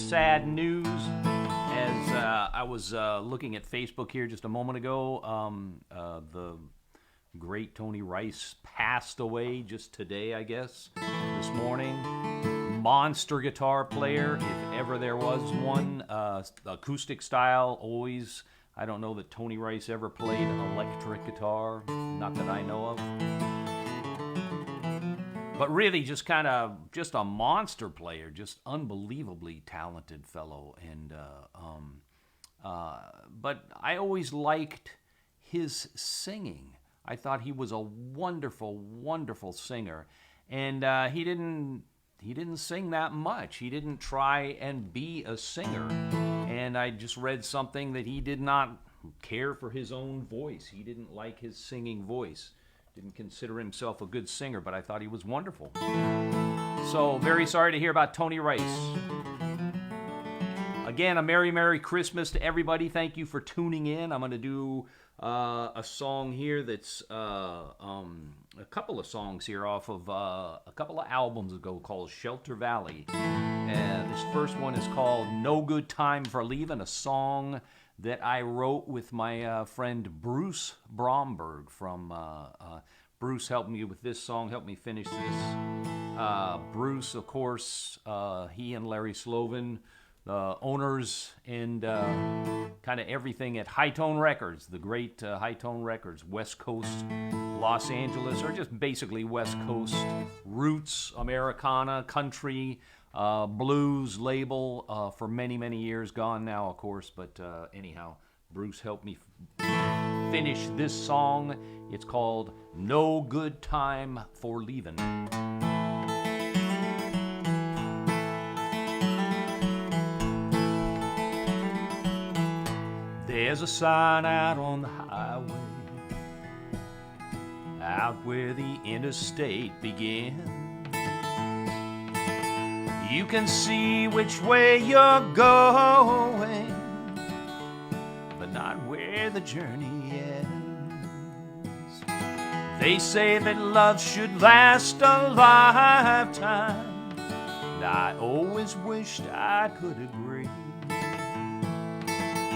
sad news. As I was looking at Facebook here just a moment ago, the great Tony Rice passed away just today, I guess, this morning. Monster guitar player, if ever there was one. Acoustic style, always. I don't know that Tony Rice ever played electric guitar, not that I know of. But really, just a monster player, just unbelievably talented fellow. And but I always liked his singing. I thought he was a wonderful, wonderful singer, and he didn't sing that much. He didn't try and be a singer. And I just read something that he did not care for his own voice. He didn't like his singing voice. Didn't consider himself a good singer, but I thought he was wonderful. So, very sorry to hear about Tony Rice. Again, a Merry, Merry Christmas to everybody. Thank you for tuning in. I'm going to do a song here that's a couple of songs here off of a couple of albums ago called Shelter Valley. And this first one is called No Good Time for Leaving, a song that I wrote with my friend Bruce Bromberg from Bruce helped me with this song, helped me finish this. Bruce, of course, he and Larry Slovin, the owners and kind of everything at High Tone Records, the great High Tone Records, West Coast, Los Angeles, or just basically West Coast roots, Americana, country, blues label for many, many years. Gone now, of course, but anyhow, Bruce helped me finish this song. It's called No Good Time for Leaving. There's a sign out on the highway, out where the interstate begins. You can see which way you're going, but not where the journey ends. They say that love should last a lifetime, and I always wished I could agree.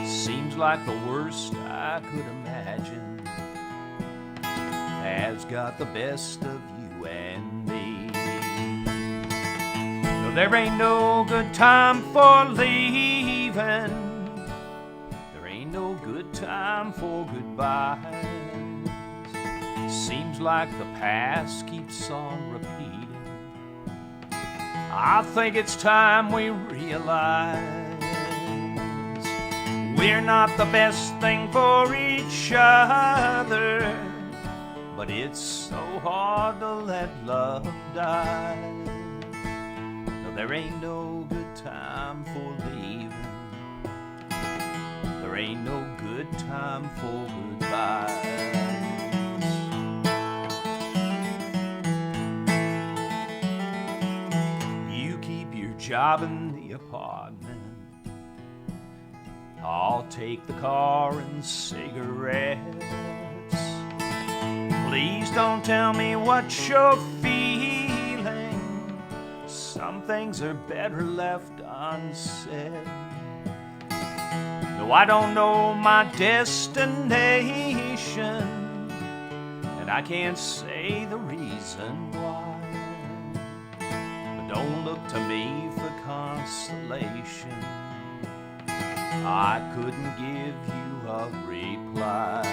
Seems like the worst I could imagine has got the best of you and me. No, there ain't no good time for leaving. There ain't no good time for goodbyes. Seems like the past keeps on repeating. I think it's time we realize we're not the best thing for each other, but it's so hard to let love die. No, there ain't no good time for leaving. There ain't no good time for goodbyes. You keep your job in the apartment, I'll take the car and cigarettes. Please don't tell me what you're feeling. Some things are better left unsaid. No, I don't know my destination, and I can't say the reason why. But don't look to me for consolation. I couldn't give you a reply.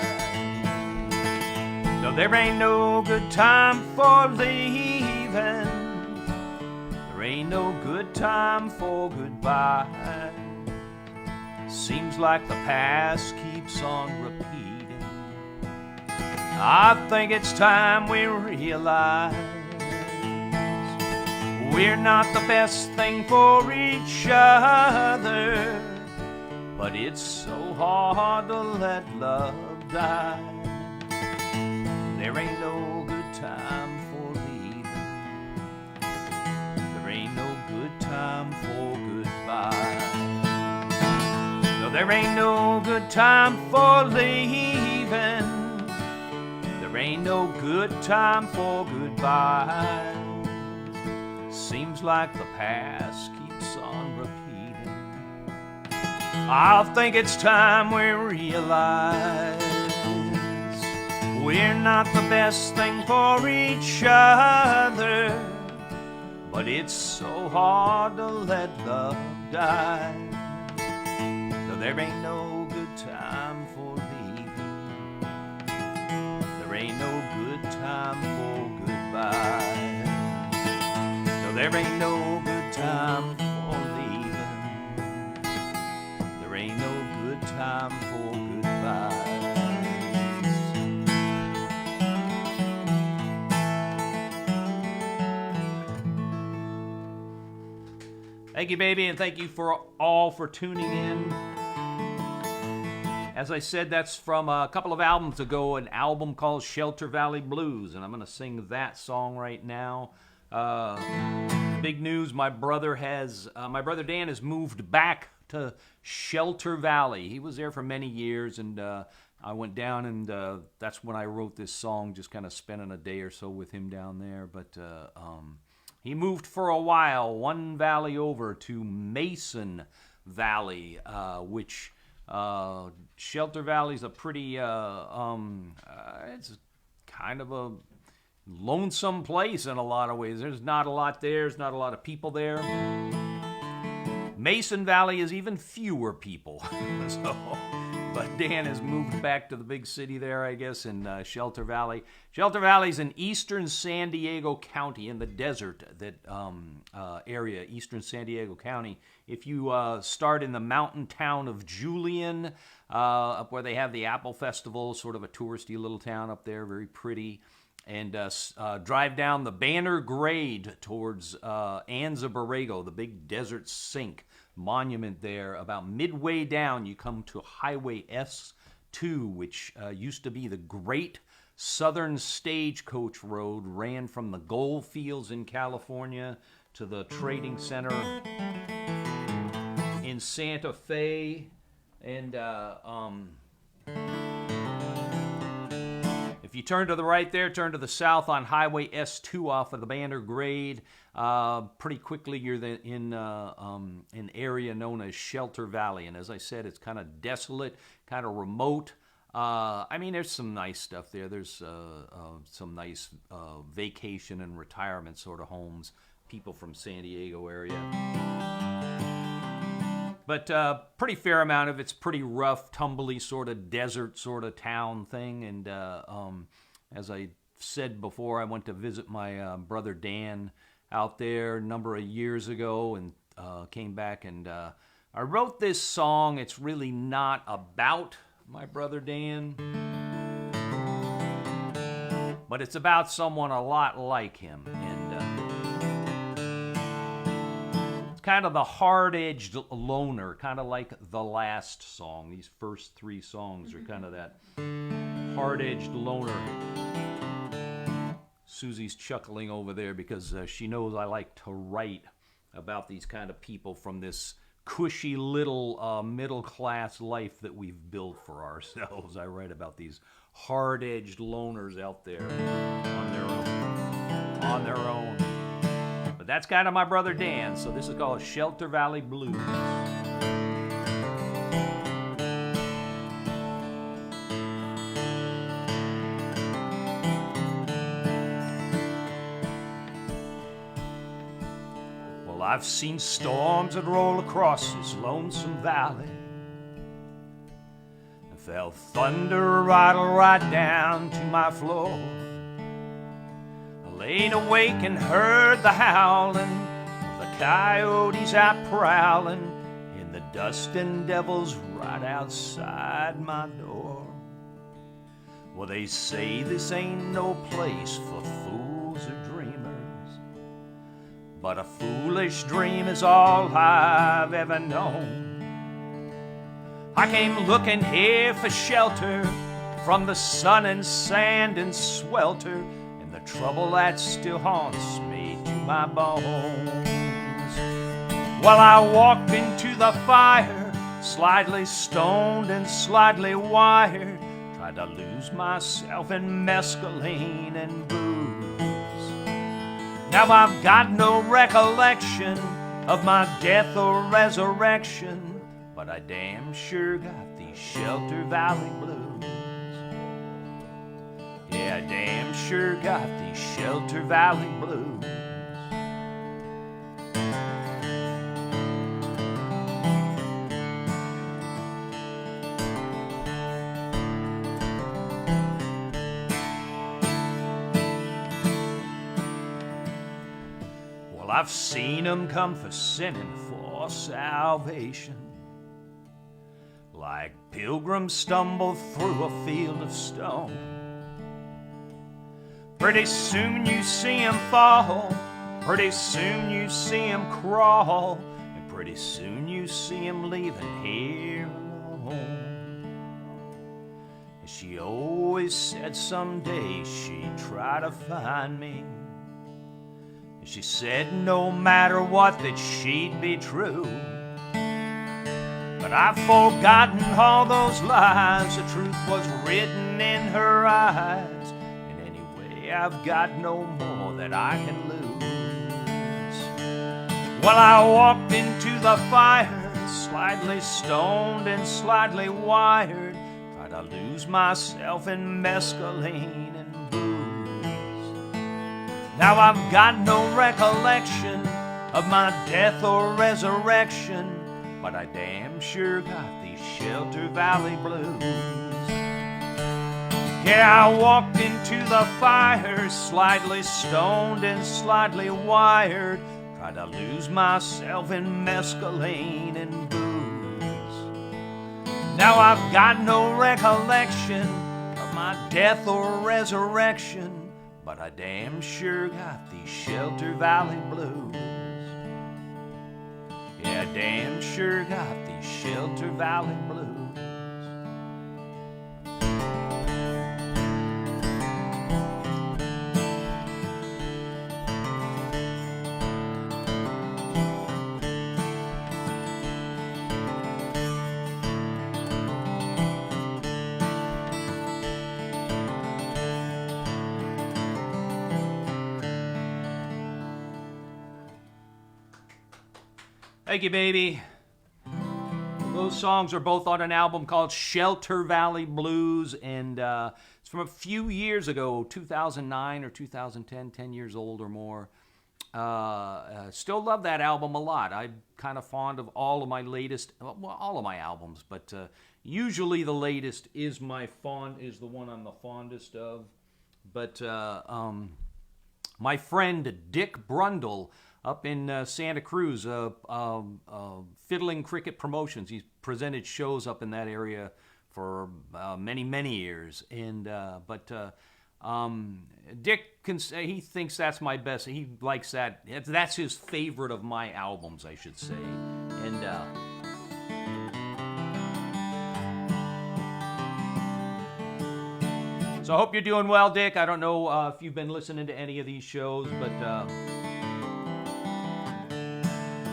No, there ain't no good time for leaving. There ain't no good time for goodbye. Seems like the past keeps on repeating. I think it's time we realize we're not the best thing for each other, but it's so hard to let love die. There ain't no good time for leaving. There ain't no good time for goodbye. No, there ain't no good time for leaving. There ain't no good time for goodbye. Seems like the past keeps on repeating. I think it's time we realize we're not the best thing for each other, but it's so hard to let love die. So there ain't no good time for leaving. There ain't no good time for goodbye. So there ain't no good time for leaving. There ain't no good time for goodbye. Thank you, baby, and thank you for all for tuning in. As I said, that's from a couple of albums ago, an album called Shelter Valley Blues, and I'm going to sing that song right now. Big news, my brother Dan has moved back to Shelter Valley. He was there for many years, and I went down, and that's when I wrote this song, just kind of spending a day or so with him down there, but he moved for a while, one valley over to Mason Valley, which Shelter Valley's a pretty, it's kind of a lonesome place in a lot of ways. There's not a lot there. There's not a lot of people there. Mason Valley is even fewer people. But Dan has moved back to the big city there, I guess, in Shelter Valley. Shelter Valley's in eastern San Diego County, in the desert that area, eastern San Diego County. If you start in the mountain town of Julian, up where they have the Apple Festival, sort of a touristy little town up there, very pretty, and drive down the Banner Grade towards Anza Borrego, the big desert sink monument there. About midway down, you come to Highway S2, which used to be the Great Southern Stagecoach Road, ran from the gold fields in California to the Trading Center in Santa Fe. And if you turn to the right there, turn to the south on Highway S2 off of the Banner Grade, pretty quickly you're in an area known as Shelter Valley. And as I said, it's kind of desolate, kind of remote. I mean, there's some nice stuff there. There's some nice vacation and retirement sort of homes, people from San Diego area. But pretty fair amount of it's pretty rough, tumbly sort of desert sort of town thing. And as I said before, I went to visit my brother Dan out there a number of years ago and came back. And I wrote this song. It's really not about my brother Dan, but it's about someone a lot like him. And kind of the hard-edged loner, kind of like the last song. These first three songs are kind of that hard-edged loner. Susie's chuckling over there because she knows I like to write about these kind of people from this cushy little middle-class life that we've built for ourselves. I write about these hard-edged loners out there on their own. But that's kind of my brother Dan, so this is called Shelter Valley Blues. Well, I've seen storms that roll across this lonesome valley and felt thunder rattle right down to my floor. Laid awake and heard the howling of the coyotes out prowling in the dust and devils right outside my door. Well, they say this ain't no place for fools or dreamers, but a foolish dream is all I've ever known. I came looking here for shelter from the sun and sand and swelter, the trouble that still haunts me to my bones. While I walked into the fire, slightly stoned and slightly wired, tried to lose myself in mescaline and booze. Now I've got no recollection of my death or resurrection, but but I damn sure got these Shelter Valley blues. Yeah, I damn sure got these Shelter Valley blues. Well, I've seen them come for sinning for salvation, like pilgrims stumble through a field of stone. Pretty soon you see them fall, pretty soon you see them crawl, and pretty soon you see them leaving here alone. And she always said someday she'd try to find me. And she said no matter what that she'd be true. But I've forgotten all those lies, the truth was written in her eyes. I've got no more that I can lose. Well, I walked into the fire, slightly stoned and slightly wired, tried to lose myself in mescaline and booze. Now I've got no recollection of my death or resurrection, but I damn sure got these Shelter Valley blues. Yeah, I walked into the fire, slightly stoned and slightly wired, tried to lose myself in mescaline and booze. Now I've got no recollection of my death or resurrection, but I damn sure got these Shelter Valley blues. Yeah, I damn sure got these Shelter Valley blues. Thank you, baby. Those songs are both on an album called Shelter Valley Blues, and it's from a few years ago, 2009 or 2010, 10 years old or more. Still love that album a lot. I'm kind of fond of all of my latest, well, all of my albums, but usually the latest is the one I'm the fondest of. But my friend Dick Brundle up in Santa Cruz, Fiddling Cricket Promotions. He's presented shows up in that area for many, many years. And Dick can say he thinks that's my best. He likes that. That's his favorite of my albums, I should say. And so I hope you're doing well, Dick. I don't know if you've been listening to any of these shows, but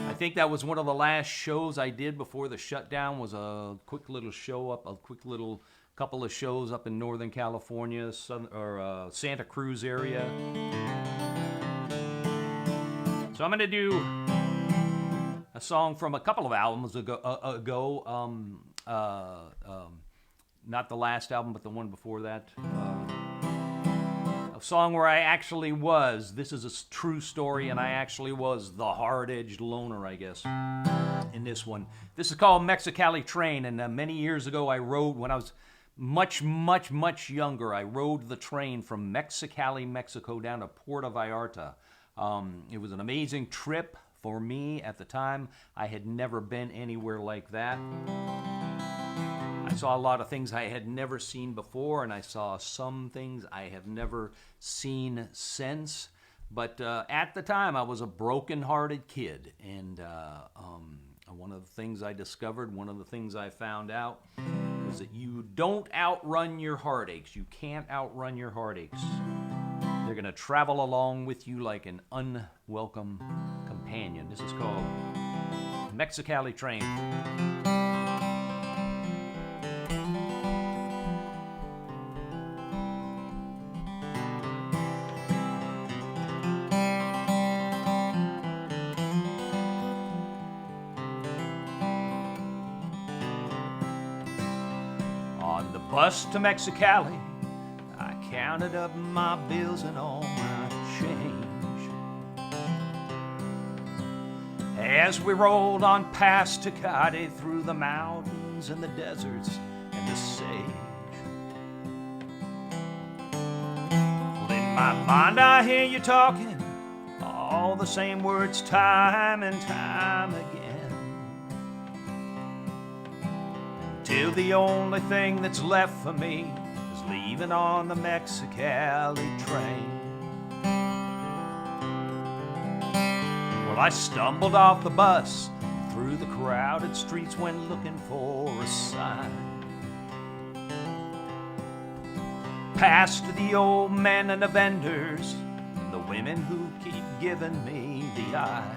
I think that was one of the last shows I did before the shutdown. Was a quick little couple of shows up in Northern California, Santa Cruz area. So I'm going to do a song from a couple of albums ago. Not the last album, but the one before that. A song where I actually was. This is a true story, and I actually was the hard-edged loner, I guess, in this one. This is called Mexicali Train, and many years ago I rode, when I was much, much, much younger, I rode the train from Mexicali, Mexico, down to Puerto Vallarta. It was an amazing trip for me at the time. I had never been anywhere like that. I saw a lot of things I had never seen before, and I saw some things I have never seen since. But at the time, I was a broken-hearted kid, and one of the things I discovered, one of the things I found out, was that you don't outrun your heartaches. You can't outrun your heartaches. They're going to travel along with you like an unwelcome companion. This is called Mexicali Train. On the bus to Mexicali, I counted up my bills and all my change. As we rolled on past Tecate, through the mountains and the deserts and the sage. Well, in my mind I hear you talking all the same words time and time again. Till the only thing that's left for me is leaving on the Mexicali train. Well, I stumbled off the bus, through the crowded streets, went looking for a sign. Past the old men and the vendors, and the women who keep giving me the eye.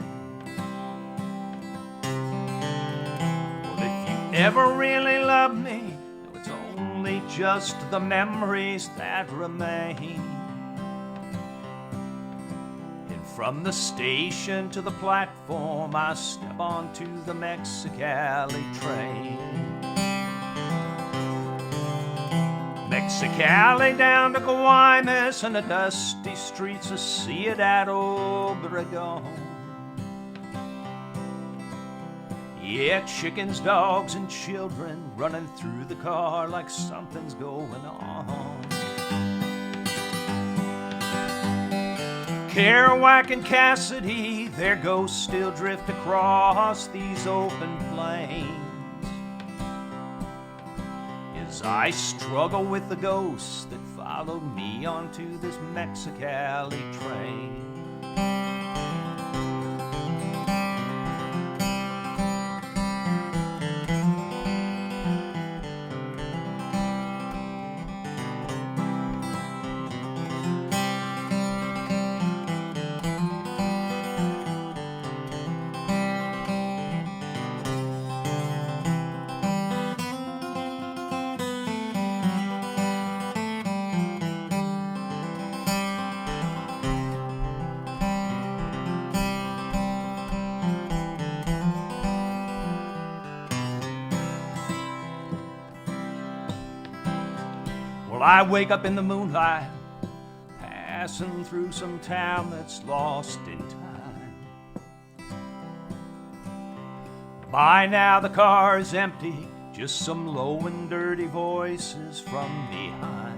Ever really loved me, it's only just the memories that remain. And from the station to the platform, I step onto the Mexicali train. Mexicali down to Guaymas and the dusty streets of Ciudad Obregón. Yeah, chickens, dogs, and children running through the car like something's going on. Kerouac and Cassidy, their ghosts still drift across these open plains. As I struggle with the ghosts that followed me onto this Mexicali train. Well, I wake up in the moonlight, passing through some town that's lost in time. By now the car is empty, just some low and dirty voices from behind.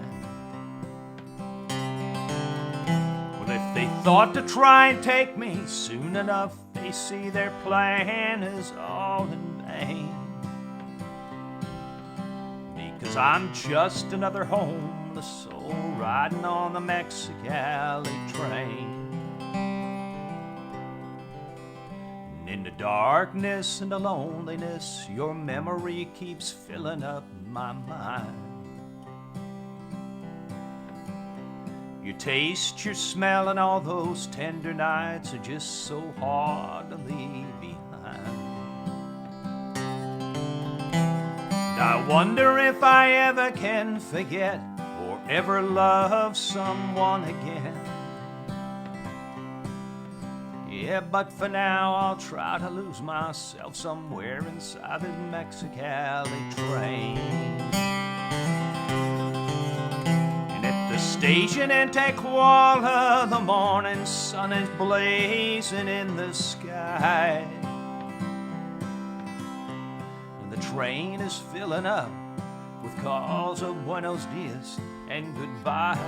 Well, if they thought to try and take me, soon enough they see their plan is all in vain. Because I'm just another homeless soul riding on the Mexicali train. And in the darkness and the loneliness, your memory keeps filling up my mind. Your taste, your smell, and all those tender nights are just so hard to leave behind. I wonder if I ever can forget or ever love someone again. Yeah, but for now I'll try to lose myself somewhere inside this Mexicali train. And at the station in Tequila, the morning sun is blazing in the sky. The train is filling up with calls of buenos dias and goodbye.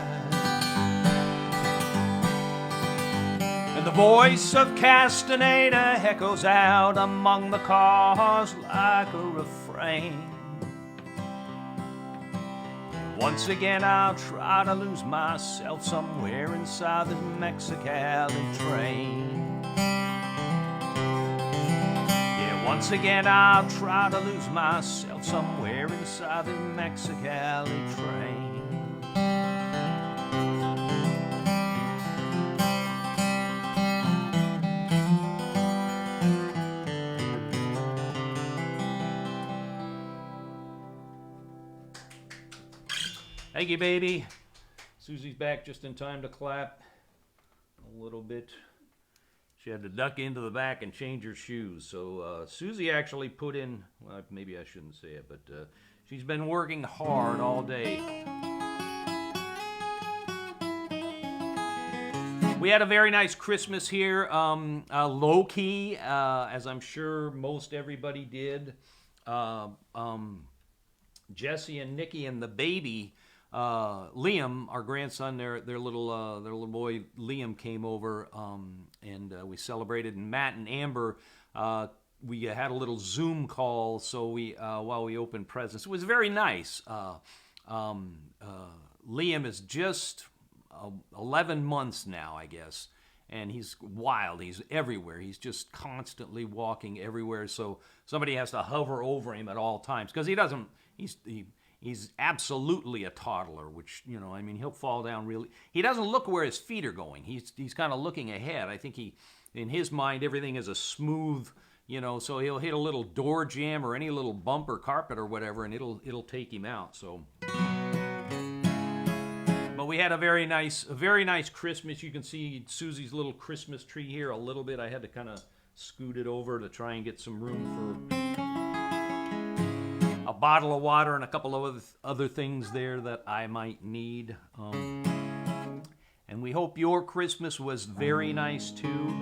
And the voice of Castaneda echoes out among the cars like a refrain. Once again I'll try to lose myself somewhere inside the Mexicali train. Once again I'll try to lose myself somewhere inside the Mexicali train. Thank you, baby. Susie's back just in time to clap a little bit She had to duck into the back and change her shoes. So Susie actually put in, well, maybe I shouldn't say it, but she's been working hard all day. We had a very nice Christmas here, low-key, as I'm sure most everybody did. Jesse and Nikki and the baby, Liam, our grandson, their little boy Liam came over, and we celebrated. And Matt and Amber, we had a little Zoom call, so we while we opened presents. It was very nice. Liam is just 11 months now, I guess, and he's wild. He's everywhere. He's just constantly walking everywhere, so somebody has to hover over him at all times, because he's absolutely a toddler, which, you know, I mean, he'll fall down really. He doesn't look where his feet are going. He's kind of looking ahead. I think in his mind, everything is a smooth, you know, so he'll hit a little door jamb or any little bump or carpet or whatever, and it'll take him out, so. But we had a very nice Christmas. You can see Susie's little Christmas tree here a little bit. I had to kind of scoot it over to try and get some room for a bottle of water and a couple of other things there that I might need. And we hope your Christmas was very nice too.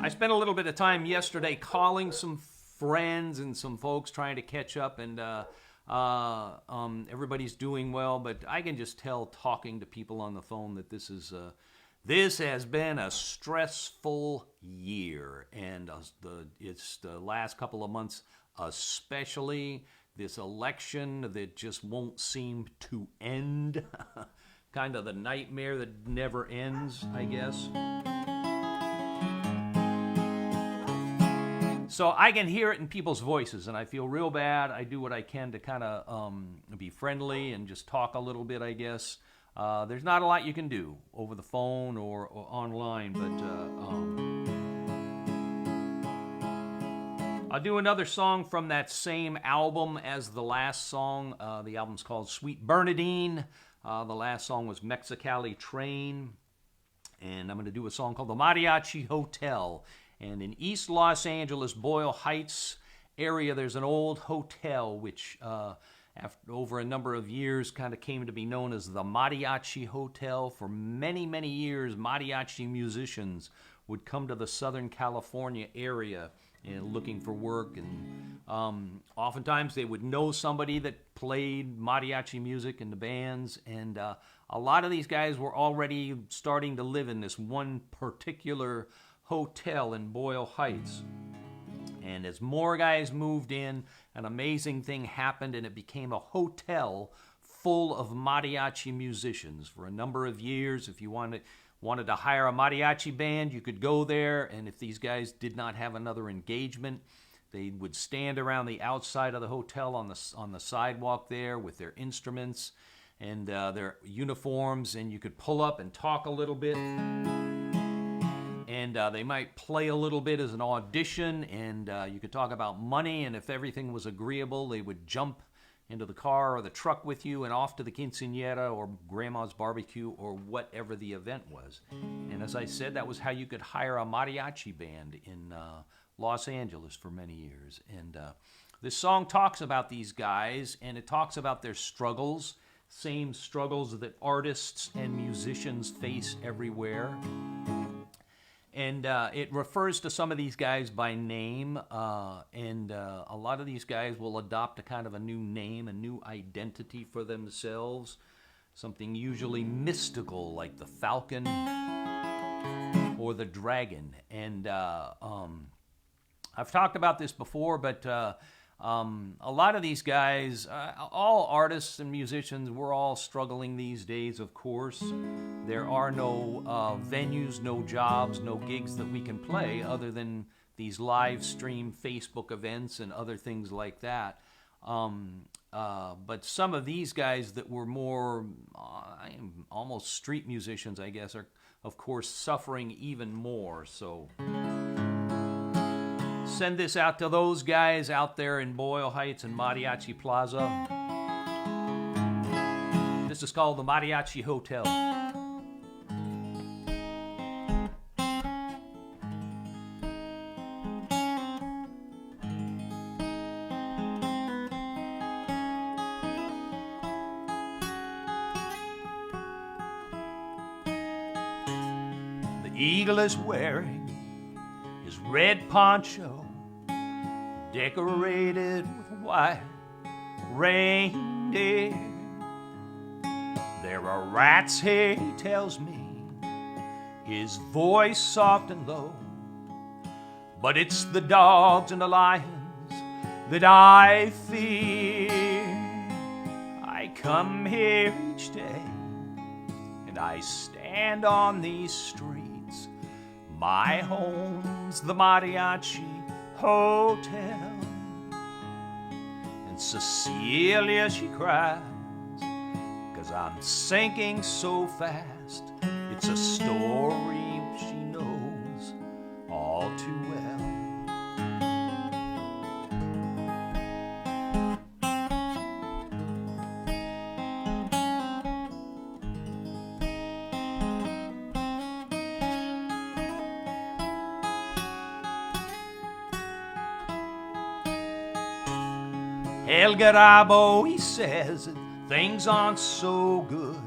I spent a little bit of time yesterday calling some friends and some folks trying to catch up, and everybody's doing well, but I can just tell talking to people on the phone that this has been a stressful year, and it's the last couple of months especially. This election that just won't seem to end. Kind of the nightmare that never ends, I guess. So I can hear it in people's voices, and I feel real bad. I do what I can to kind of be friendly and just talk a little bit, I guess. There's not a lot you can do over the phone or online, but I'll do another song from that same album as the last song. The album's called Sweet Bernadine. The last song was Mexicali Train. And I'm going to do a song called The Mariachi Hotel. And in East Los Angeles, Boyle Heights area, there's an old hotel which, over a number of years, kind of came to be known as the Mariachi Hotel. For many, many years, mariachi musicians would come to the Southern California area looking for work, and oftentimes they would know somebody that played mariachi music in the bands, and a lot of these guys were already starting to live in this one particular hotel in Boyle Heights. And as more guys moved in, an amazing thing happened, and it became a hotel full of mariachi musicians. For a number of years, if you wanted to hire a mariachi band, you could go there, and if these guys did not have another engagement, they would stand around the outside of the hotel on the sidewalk there with their instruments and their uniforms, and you could pull up and talk a little bit. And they might play a little bit as an audition, and you could talk about money, and if everything was agreeable, they would jump into the car or the truck with you and off to the quinceañera or grandma's barbecue or whatever the event was. And as I said, that was how you could hire a mariachi band in Los Angeles for many years. And this song talks about these guys, and it talks about their struggles, same struggles that artists and musicians face everywhere. And it refers to some of these guys by name, and a lot of these guys will adopt a kind of a new name, a new identity for themselves, something usually mystical like the Falcon or the Dragon. And I've talked about this before, but a lot of these guys, all artists and musicians, we're all struggling these days, of course. There are no venues, no jobs, no gigs that we can play other than these live stream Facebook events and other things like that. But some of these guys that were more almost street musicians, I guess, are, of course, suffering even more. So send this out to those guys out there in Boyle Heights and Mariachi Plaza. This is called the Mariachi Hotel. eagle is wearing his red poncho, decorated with white reindeer. There are rats here, he tells me, his voice soft and low, but it's the dogs and the lions that I fear. I come here each day and I stand on these streets. My home's the Mariachi Hotel. And Cecilia, she cries, 'cause I'm sinking so fast. It's a story she knows all too well. El Garabo, he says that things aren't so good.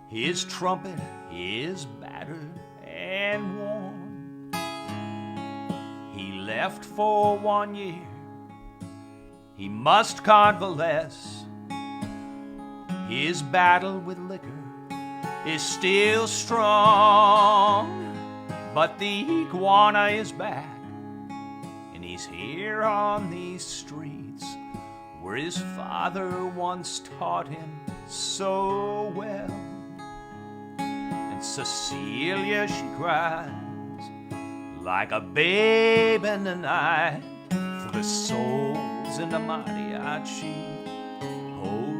His trumpet is battered and worn. He left for 1 year. He must convalesce. His battle with liquor is still strong. But the iguana is back, and he's here on these streets where his father once taught him so well. And Cecilia, she cries like a babe in the night for the souls in the Mariachi Hotel.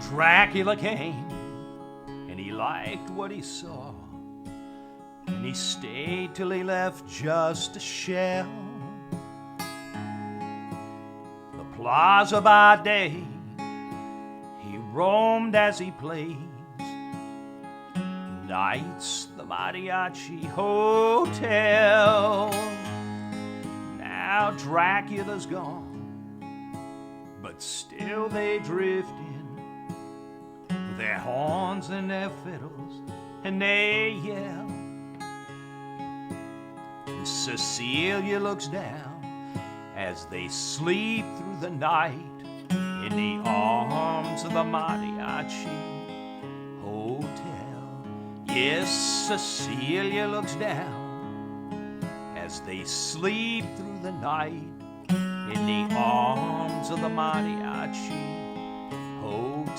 Dracula came, and he liked what he saw, and he stayed till he left just a shell. The plaza by day, he roamed as he pleased. Nights, the Mariachi Hotel. Now Dracula's gone, but still they drift in with their horns and their fiddles, and they yell. And Cecilia looks down as they sleep through the night in the arms of the Mariachi Hotel. Yes, Cecilia looks down as they sleep through the night in the arms of the Mariachi Hotel.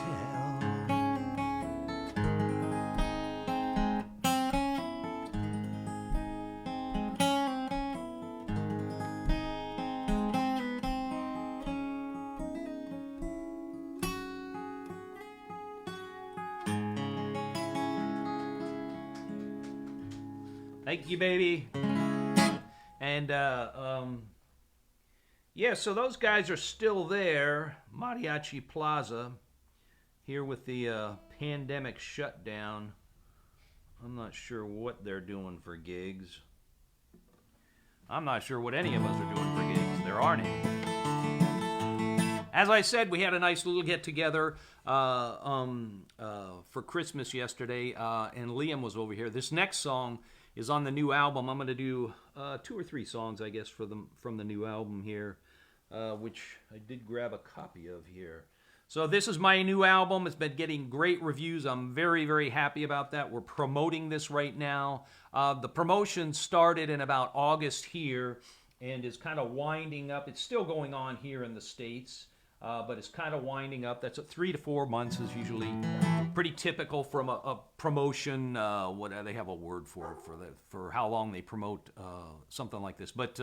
Thank you, baby. And yeah, so those guys are still there. Mariachi Plaza, here with the pandemic shutdown. I'm not sure what they're doing for gigs. I'm not sure what any of us are doing for gigs. There aren't any. As I said, we had a nice little get-together for Christmas yesterday, and Liam was over here. This next song is on the new album. I'm going to do 2 or 3 songs, I guess, from the new album here, which I did grab a copy of here. So this is my new album. It's been getting great reviews. I'm very, very happy about that. We're promoting this right now. The promotion started in about August here and is kind of winding up. It's still going on here in the States, but it's kind of winding up. That's 3 to 4 months is usually pretty typical from a promotion. They have a word for it for how long they promote something like this. But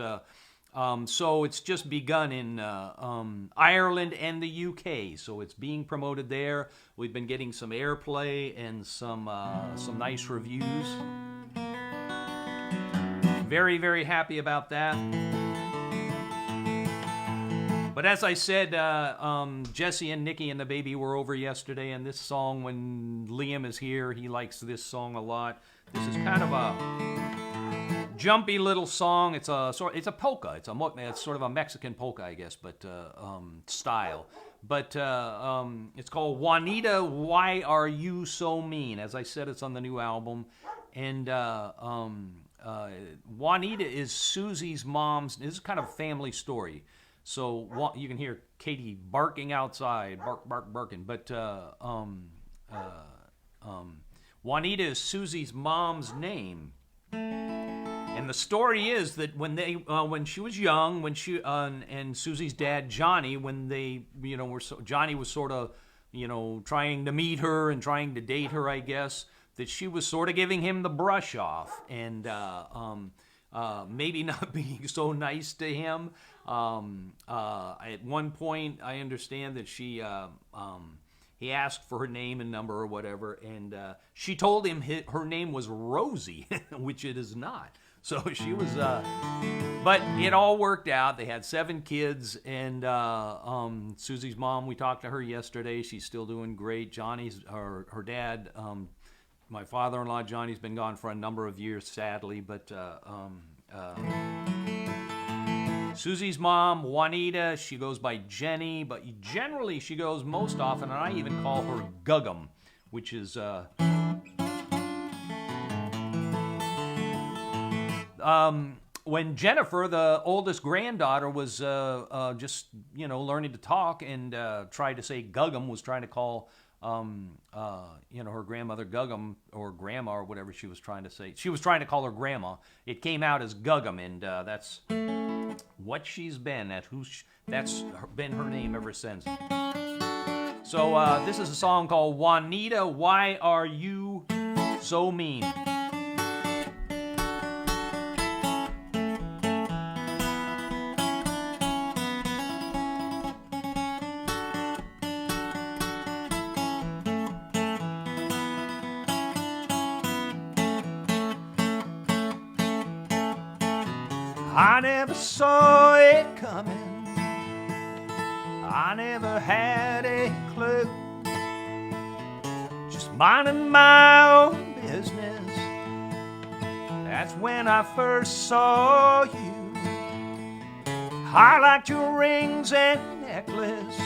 so it's just begun in Ireland and the UK. So it's being promoted there. We've been getting some airplay and some nice reviews. Very, very happy about that. But as I said, Jesse and Nikki and the baby were over yesterday, and this song, when Liam is here, he likes this song a lot. This is kind of a jumpy little song. It's a polka. It's sort of a Mexican polka, I guess, but style. But it's called Juanita, Why Are You So Mean? As I said, it's on the new album, and Juanita is Susie's mom's. This is kind of a family story. So you can hear Katie barking outside, barking. But Juanita is Susie's mom's name. And the story is that when she was young, and Susie's dad Johnny, when they, Johnny was sort of, trying to meet her and trying to date her, I guess, that she was sort of giving him the brush off and maybe not being so nice to him. At one point, I understand that he asked for her name and number or whatever, and she told him her name was Rosie, which it is not. So she was, but it all worked out. They had 7 kids, and Susie's mom, we talked to her yesterday. She's still doing great. Her dad, my father-in-law Johnny's been gone for a number of years, sadly, but Susie's mom, Juanita, she goes by Jenny, but generally she goes most often, and I even call her Guggum, which is when Jennifer, the oldest granddaughter, was just learning to talk and tried to say Guggum, was trying to call her grandmother Guggum, or grandma, or whatever she was trying to say. She was trying to call her grandma. It came out as Guggum, and that's what she's been. That's been her name ever since. So this is a song called Juanita, Why Are You So Mean? I never saw it coming. I never had a clue. Just minding my own business. That's when I first saw you. I liked your rings and necklace.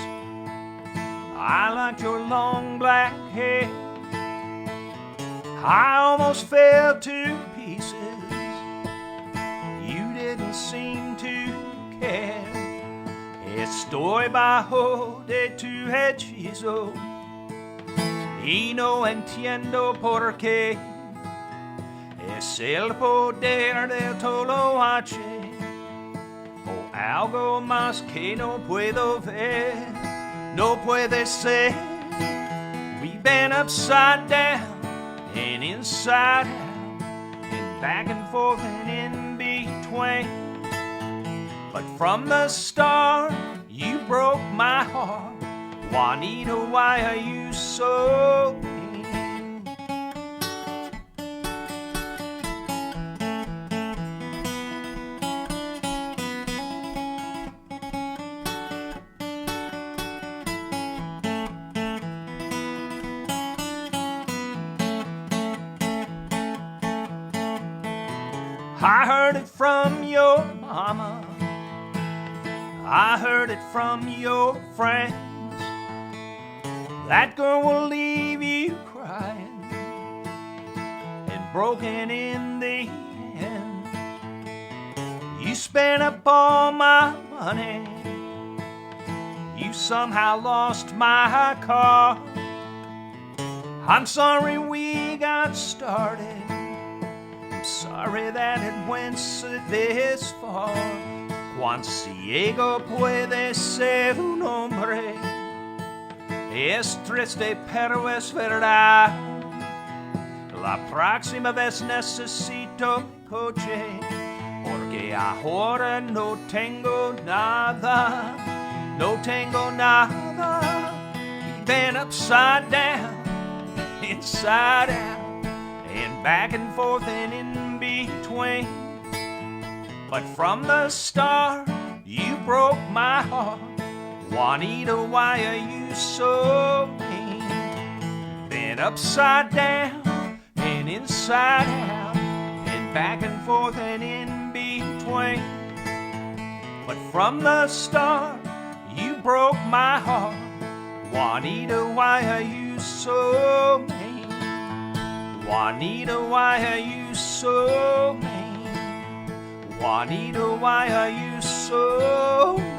I liked your long black hair. I almost fell to pieces. Didn't seem to care. Estoy bajo de tu hechizo y no entiendo por qué. Es el poder del toloache o algo más que no puedo ver. No puede ser. We've been upside down and inside out and back and forth and in between. But from the start, you broke my heart. Juanita, why are you so mean? I heard it from your mama. I heard it from your friends. That girl will leave you crying and broken in the end. You spent up all my money. You somehow lost my car. I'm sorry we got started. I'm sorry that it went this far. Juan ciego puede ser un hombre. Es triste pero es verdad. La próxima vez necesito coche, porque ahora no tengo nada. No tengo nada. Been upside down, inside out, and back and forth and in between. But from the start, you broke my heart. Juanita, why are you so mean? Been upside down and inside out, and back and forth and in between. But from the start, you broke my heart. Juanita, why are you so mean? Juanita, why are you so mean? Juanita, why are you so mean?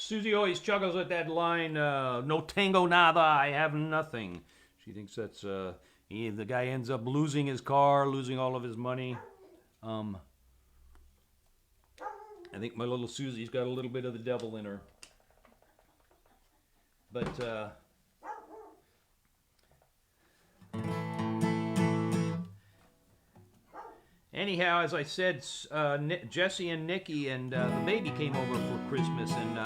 Susie always chuckles at that line, no tengo nada, I have nothing. She thinks that's, the guy ends up losing his car, losing all of his money. I think my little Susie's got a little bit of the devil in her. But, anyhow, as I said, Jesse and Nikki and the baby came over for Christmas, and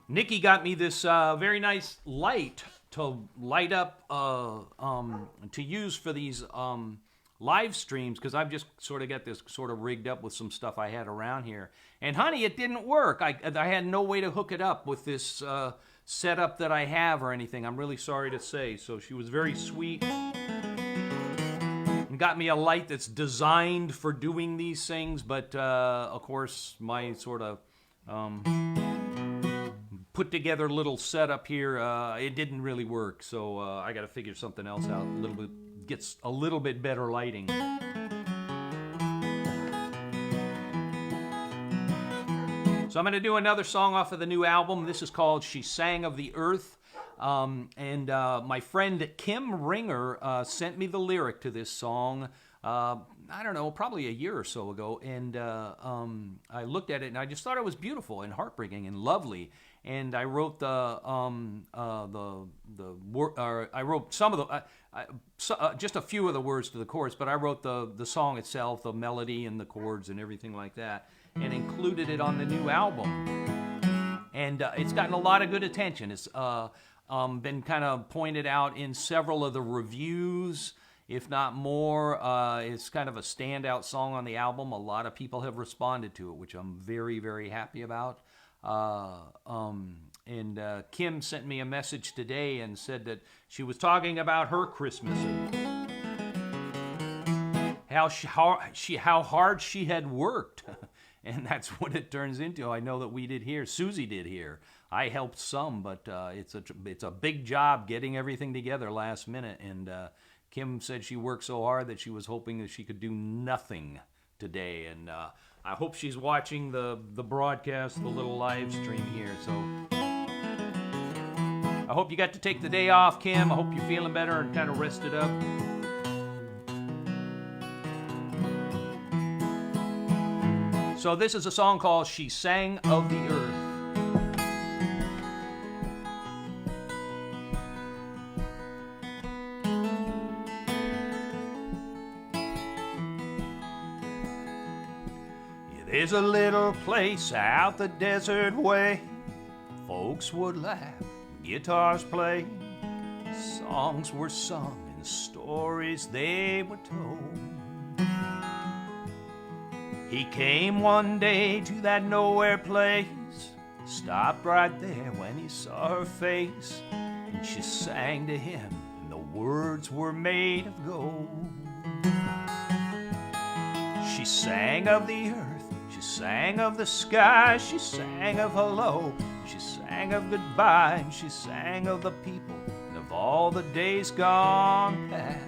Nikki got me this very nice light to light up, to use for these live streams, because I've just sort of got this sort of rigged up with some stuff I had around here. And honey, it didn't work. I had no way to hook it up with this setup that I have or anything. I'm really sorry to say. So she was very sweet and got me a light that's designed for doing these things, but of course my sort of put together little setup here, it didn't really work, so I got to figure something else out. Gets a little bit better lighting. So I'm going to do another song off of the new album. This is called She Sang of the Earth. And my friend Kim Ringer sent me the lyric to this song, I don't know, probably a year or so ago. And I looked at it and I just thought it was beautiful and heartbreaking and lovely. And I wrote I wrote some of the, just a few of the words to the chorus, but I wrote the song itself, the melody and the chords and everything like that, and included it on the new album. And it's gotten a lot of good attention. It's been kind of pointed out in several of the reviews, if not more. It's kind of a standout song on the album. A lot of people have responded to it, which I'm very, very happy about. And Kim sent me a message today and said that she was talking about her Christmas and how hard she had worked. And that's what it turns into. I know that we did here. Susie did here. I helped some, but it's a big job getting everything together last minute. And Kim said she worked so hard that she was hoping that she could do nothing today. And I hope she's watching the broadcast, the little live stream here. So I hope you got to take the day off, Kim. I hope you're feeling better and kind of rested up. So this is a song called She Sang of the Earth. There's a little place out the desert way. Folks would laugh, guitars play, Songs were sung and stories they were told. He came one day to that nowhere place, stopped right there when he saw her face, and she sang to him, and the words were made of gold. She sang of the earth, she sang of the sky, she sang of hello, she sang of goodbye, and she sang of the people and of all the days gone past.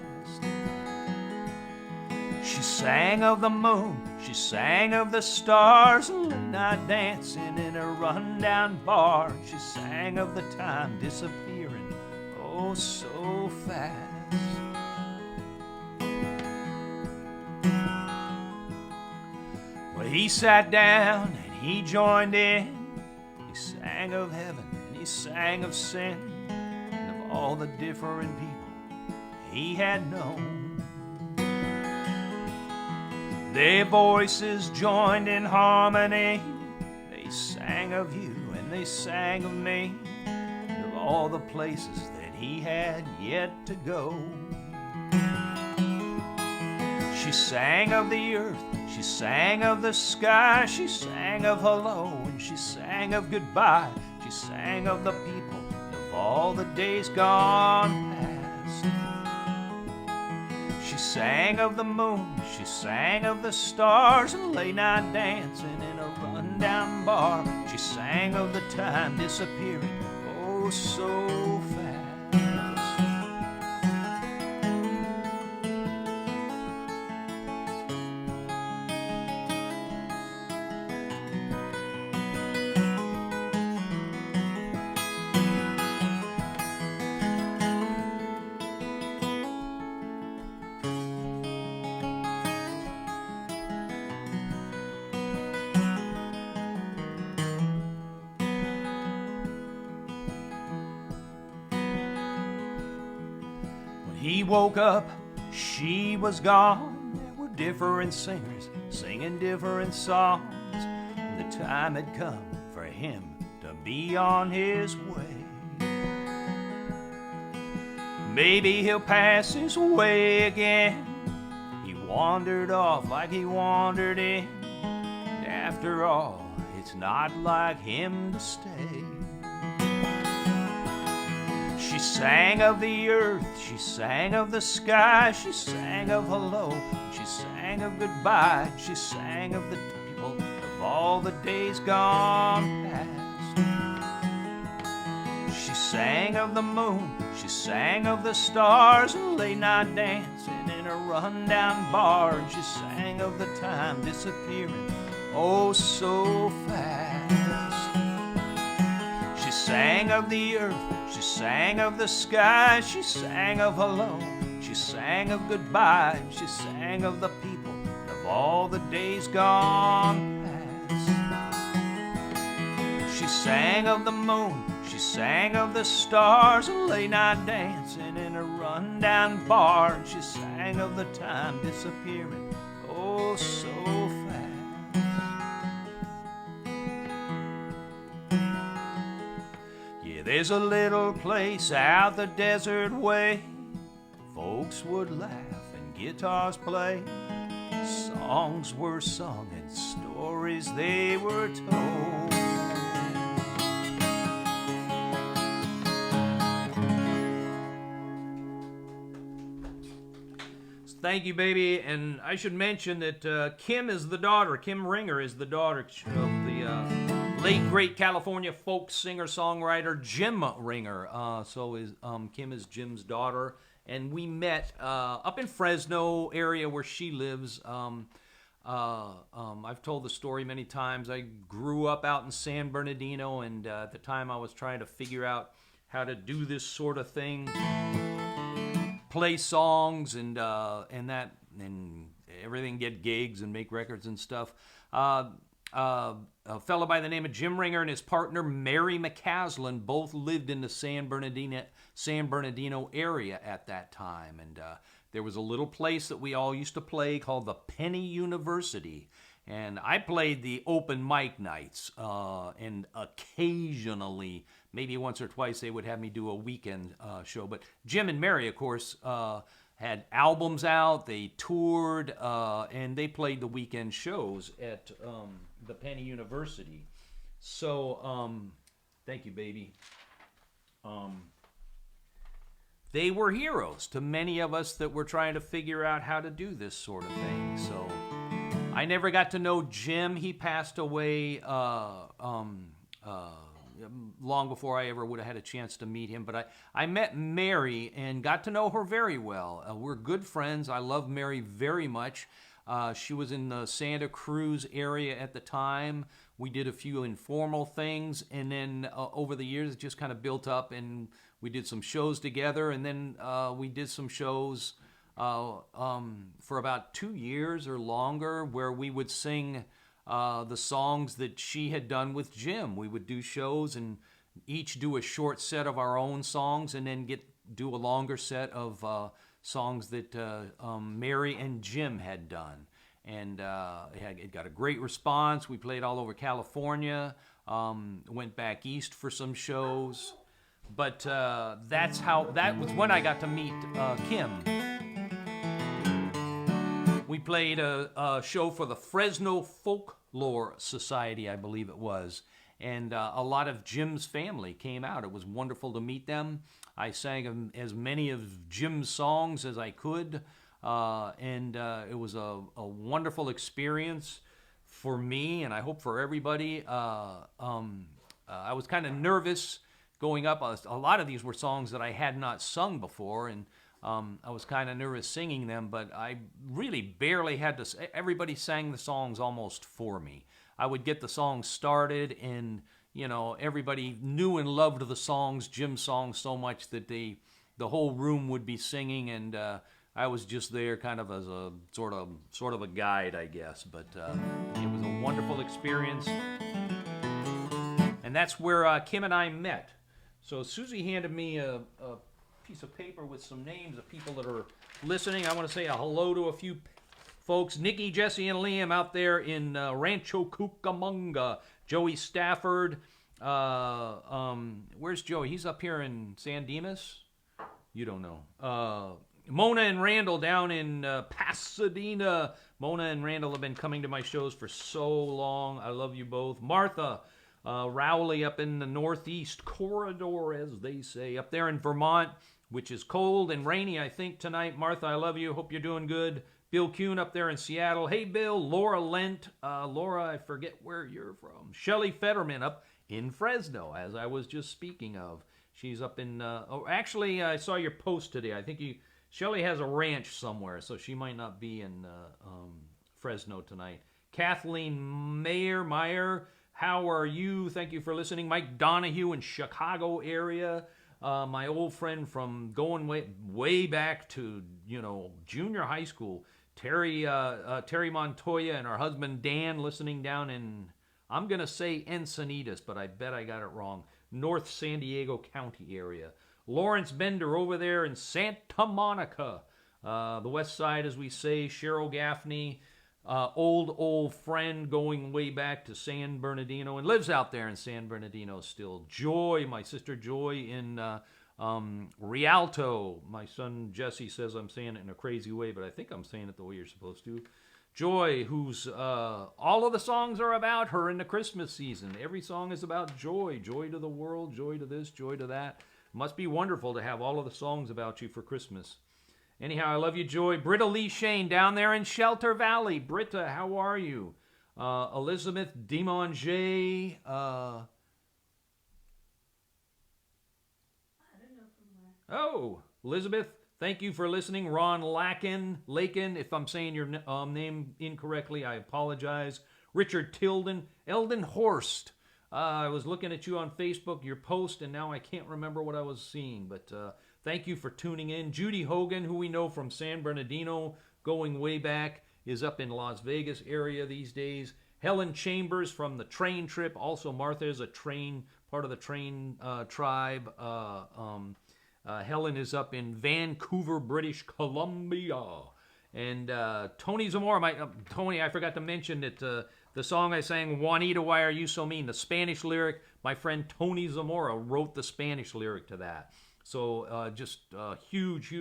She sang of the moon, she sang of the stars, and late night dancing in a rundown bar. She sang of the time disappearing, oh so fast. Well, he sat down and he joined in. He sang of heaven and he sang of sin, and of all the different people he had known. Their voices joined in harmony. They sang of you and they sang of me, and of all the places that he had yet to go. She sang of the earth, she sang of the sky, she sang of hello and she sang of goodbye. She sang of the people and of all the days gone past. She sang of the moon, she sang of the stars, and late night dancing in a rundown bar. She sang of the time disappearing, oh so fast. He woke up, she was gone. There were different singers singing different songs. And the time had come for him to be on his way. Maybe he'll pass his way again. He wandered off like he wandered in. And after all, it's not like him to stay. She sang of the earth, she sang of the sky, she sang of hello, she sang of goodbye, she sang of the people of all the days gone past. She sang of the moon, she sang of the stars, and late night dancing in a rundown bar, and she sang of the time disappearing, oh so fast. She sang of the earth, she sang of the sky, she sang of hello, she sang of goodbye, she sang of the people and of all the days gone past. She sang of the moon, she sang of the stars, and late night dancing in a rundown bar, and she sang of the time disappearing, oh so fast. There's a little place out the desert way. Folks would laugh and guitars play. Songs were sung and stories they were told. Thank you, baby. And I should mention that Kim is the daughter. Kim Ringer is the daughter of the late great California folk singer-songwriter Jim Ringer. Kim is Jim's daughter, and we met up in Fresno area where she lives. I've told the story many times. I grew up out in San Bernardino, and at the time I was trying to figure out how to do this sort of thing, play songs and everything, get gigs and make records and stuff. A fellow by the name of Jim Ringer and his partner Mary McCaslin both lived in the San Bernardino area at that time, and there was a little place that we all used to play called the Penny University, And I played the open mic nights, and occasionally, maybe once or twice, they would have me do a weekend show. But Jim and Mary, of course, had albums out, they toured, and they played the weekend shows at the Penny University. So, thank you, baby. They were heroes to many of us that were trying to figure out how to do this sort of thing. So I never got to know Jim. He passed away long before I ever would have had a chance to meet him. But I met Mary and got to know her very well. We're good friends. I love Mary very much. She was in the Santa Cruz area at the time. We did a few informal things, and then over the years it just kind of built up, and we did some shows together, and then we did some shows for about 2 years or longer where we would sing the songs that she had done with Jim. We would do shows and each do a short set of our own songs, and then do a longer set of songs that Mary and Jim had done. And it got a great response. We played all over California, went back east for some shows. But that was when I got to meet Kim. We played a show for the Fresno Folklore Society, I believe it was. And a lot of Jim's family came out. It was wonderful to meet them. I sang as many of Jim's songs as I could. And it was a wonderful experience for me, and I hope for everybody. I was kind of nervous going up. A lot of these were songs that I had not sung before, and I was kind of nervous singing them, but I really barely had to. Everybody sang the songs almost for me. I would get the songs started, and everybody knew and loved the songs, Jim's songs, so much that the whole room would be singing, and I was just there kind of as a sort of a guide, I guess. But it was a wonderful experience, and that's where Kim and I met. So Susie handed me a piece of paper with some names of people that are listening. I want to say a hello to a few folks. Nikki, Jesse, and Liam out there in Rancho Cucamonga. Joey Stafford. Where's Joey? He's up here in San Dimas? You don't know. Mona and Randall down in Pasadena. Mona and Randall have been coming to my shows for so long. I love you both. Martha Rowley up in the Northeast Corridor, as they say, up there in Vermont, which is cold and rainy, I think, tonight. Martha, I love you. Hope you're doing good. Bill Kuhn up there in Seattle. Hey, Bill. Laura Lent. Laura, I forget where you're from. Shelley Fetterman up in Fresno, as I was just speaking of. She's up in... actually, I saw your post today. I think Shelley has a ranch somewhere, so she might not be in Fresno tonight. Kathleen Meyer, how are you? Thank you for listening. Mike Donahue in Chicago area. My old friend from going way back to, junior high school. Terry Montoya and her husband Dan listening down in, I'm going to say Encinitas, but I bet I got it wrong. North San Diego County area. Lawrence Bender over there in Santa Monica. The west side, as we say. Cheryl Gaffney, old friend going way back to San Bernardino and lives out there in San Bernardino still. Joy, my sister Joy in Rialto. My son Jesse says I'm saying it in a crazy way, but I think I'm saying it the way you're supposed to. Joy, who's all of the songs are about her in the Christmas season. Every song is about joy. Joy to the world, joy to this, joy to that. Must be wonderful to have all of the songs about you for Christmas. Anyhow, I love you, Joy. Britta Lee Shane down there in Shelter Valley. Britta, how are you? Elizabeth Dimonge. I don't know from where. Oh, Elizabeth, thank you for listening. Ron Lakin, if I'm saying your name incorrectly, I apologize. Richard Tilden. Eldon Horst. I was looking at you on Facebook, your post, and now I can't remember what I was seeing. But thank you for tuning in. Judy Hogan, who we know from San Bernardino, going way back, is up in Las Vegas area these days. Helen Chambers from the Train Trip. Also, Martha is part of the Train tribe. Helen is up in Vancouver, British Columbia. And Tony Zamora, Tony, I forgot to mention that the song I sang, Juanita, Why Are You So Mean? The Spanish lyric, my friend Tony Zamora wrote the Spanish lyric to that. So just huge.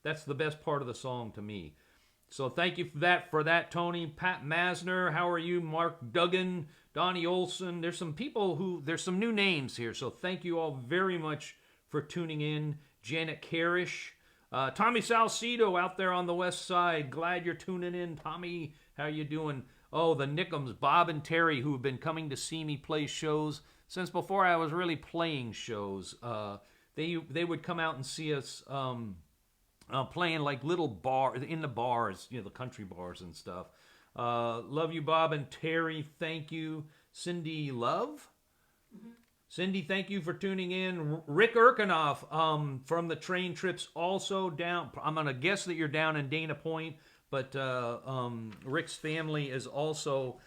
That's the best part of the song to me. So thank you for that, Tony. Pat Masner, how are you? Mark Duggan, Donnie Olson. There's some new names here. So thank you all very much for tuning in. Janet Karish. Tommy Salcedo out there on the west side. Glad you're tuning in. Tommy, how you doing? Oh, the Nickums, Bob and Terry, who have been coming to see me play shows since before I was really playing shows. They would come out and see us playing like little bars, in the bars, the country bars and stuff. Love you, Bob and Terry. Thank you. Cindy Love? Mm-hmm. Cindy, thank you for tuning in. Rick Urkinoff from the Train Trips also down. I'm going to guess that you're down in Dana Point, but Rick's family is also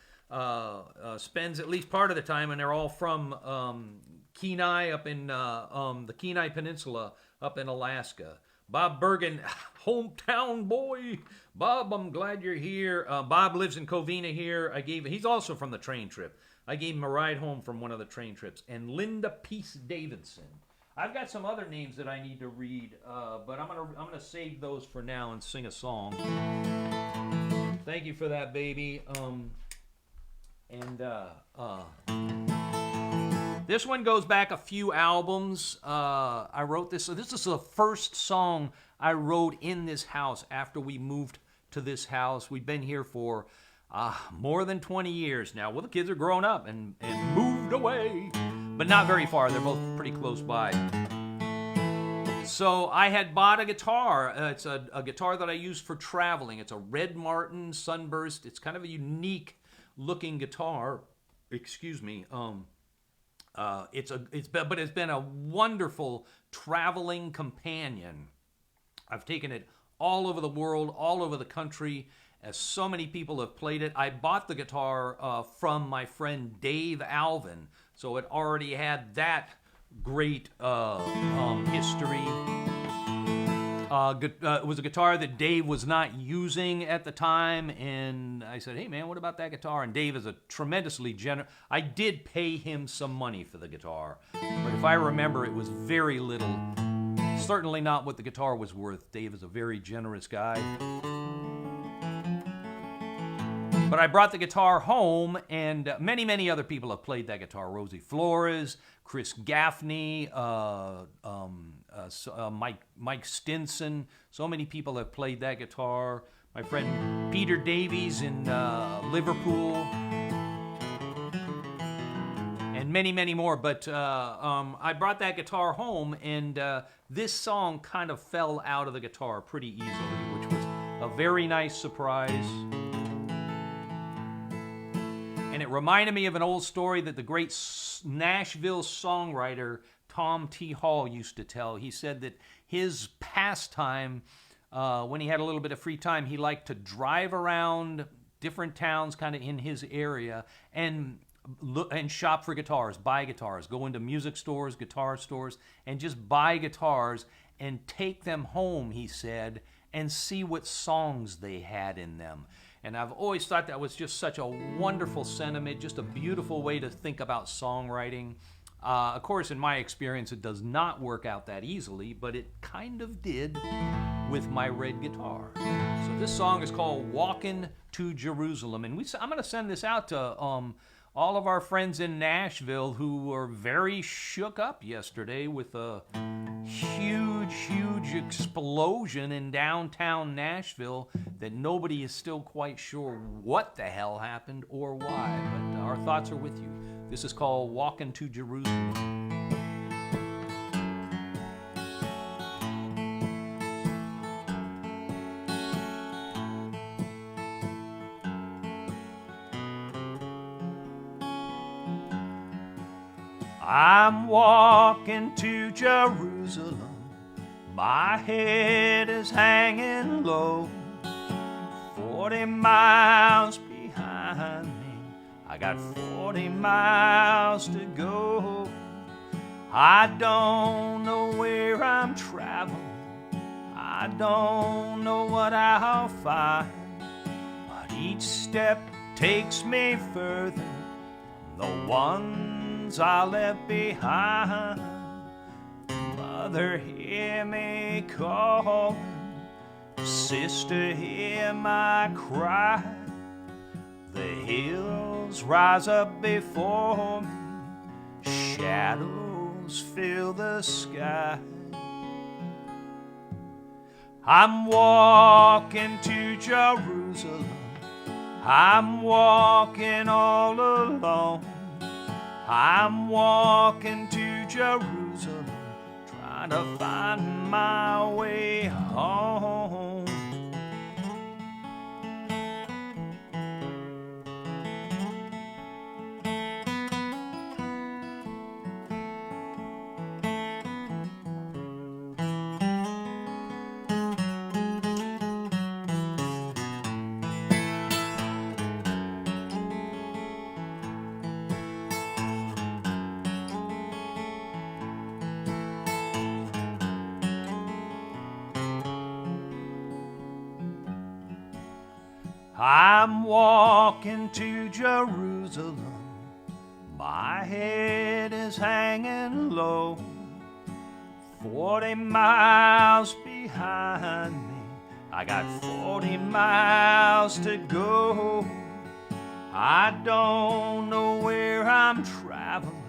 spends at least part of the time, and they're all from Kenai up in the Kenai Peninsula up in Alaska. Bob Bergen, hometown boy. Bob, I'm glad you're here. Bob lives in Covina here. He's also from the Train Trip. I gave him a ride home from one of the Train Trips. And Linda Peace Davidson. I've got some other names that I need to read, but I'm gonna save those for now and sing a song. Thank you for that, baby. This one goes back a few albums. I wrote this. So this is the first song I wrote in this house after we moved to this house. We've been here for more than 20 years now. Well, the kids are grown up and moved away, but not very far. They're both pretty close by. So I had bought a guitar. It's a guitar that I use for traveling. It's a Red Martin Sunburst. It's kind of a unique looking guitar. Excuse me. It's been a wonderful traveling companion. I've taken it all over the world, all over the country, as so many people have played it. I bought the guitar from my friend Dave Alvin, so it already had that great history. It was a guitar that Dave was not using at the time, and I said, hey man, what about that guitar? And Dave is a tremendously generous. I did pay him some money for the guitar, but if I remember, it was very little. Certainly not what the guitar was worth. Dave is a very generous guy. But I brought the guitar home, and many, many other people have played that guitar. Rosie Flores, Chris Gaffney, Mike Stinson. So many people have played that guitar. My friend Peter Davies in Liverpool. And many, many more. But I brought that guitar home, and this song kind of fell out of the guitar pretty easily, which was a very nice surprise. And it reminded me of an old story that the great Nashville songwriter Tom T. Hall used to tell. He said that his pastime, when he had a little bit of free time, he liked to drive around different towns kind of in his area and shop for guitars, buy guitars, go into music stores, guitar stores, and just buy guitars and take them home, he said, and see what songs they had in them. And I've always thought that was just such a wonderful sentiment, just a beautiful way to think about songwriting. Of course, in my experience, it does not work out that easily, but it kind of did with my red guitar. So this song is called Walkin' to Jerusalem. And I'm going to send this out to all of our friends in Nashville who were very shook up yesterday with a huge, huge explosion in downtown Nashville that nobody is still quite sure what the hell happened or why, but our thoughts are with you. This is called Walkin' to Jerusalem. I'm walking to Jerusalem, my head is hanging low, 40 miles behind me, I got 40 miles to go. I don't know where I'm traveling, I I don't know what I'll find, but each step takes me further from the ones I left behind. Mother, hear me calling. Sister, hear my cry. The hills rise up before me. Shadows fill the sky. I'm walking to Jerusalem. I'm walking all alone. I'm walking to Jerusalem, trying to find my way home. I'm walking to Jerusalem. My head is hanging low. 40 miles behind me. I got 40 miles to go. I don't know where I'm traveling.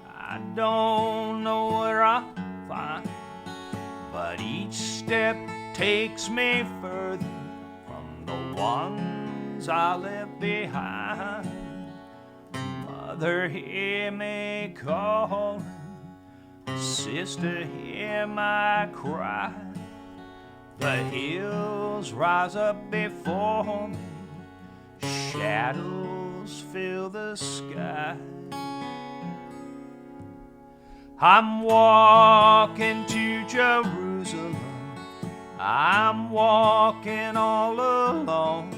I don't know where I'll find. But each step takes me further the ones I left behind. Mother, hear me calling. Sister, hear my cry. The hills rise up before me. Shadows fill the sky. I'm walking to Jerusalem. I'm walking all alone.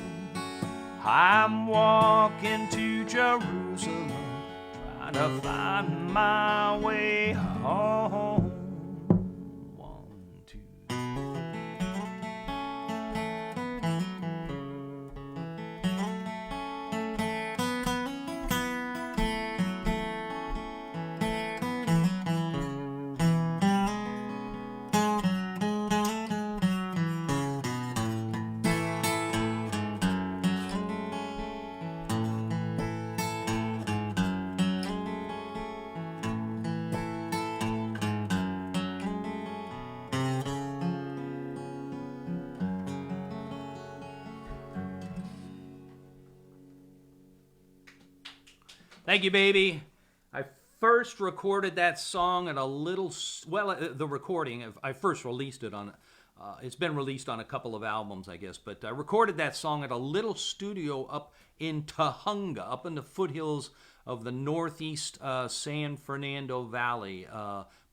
I'm walking to Jerusalem, trying to find my way home. 1, 2. Thank you, baby. I first recorded that song at a little, the recording, I first released it on, it's been released on a couple of albums, I guess, but I recorded that song at a little studio up in Tujunga, up in the foothills of the northeast San Fernando Valley.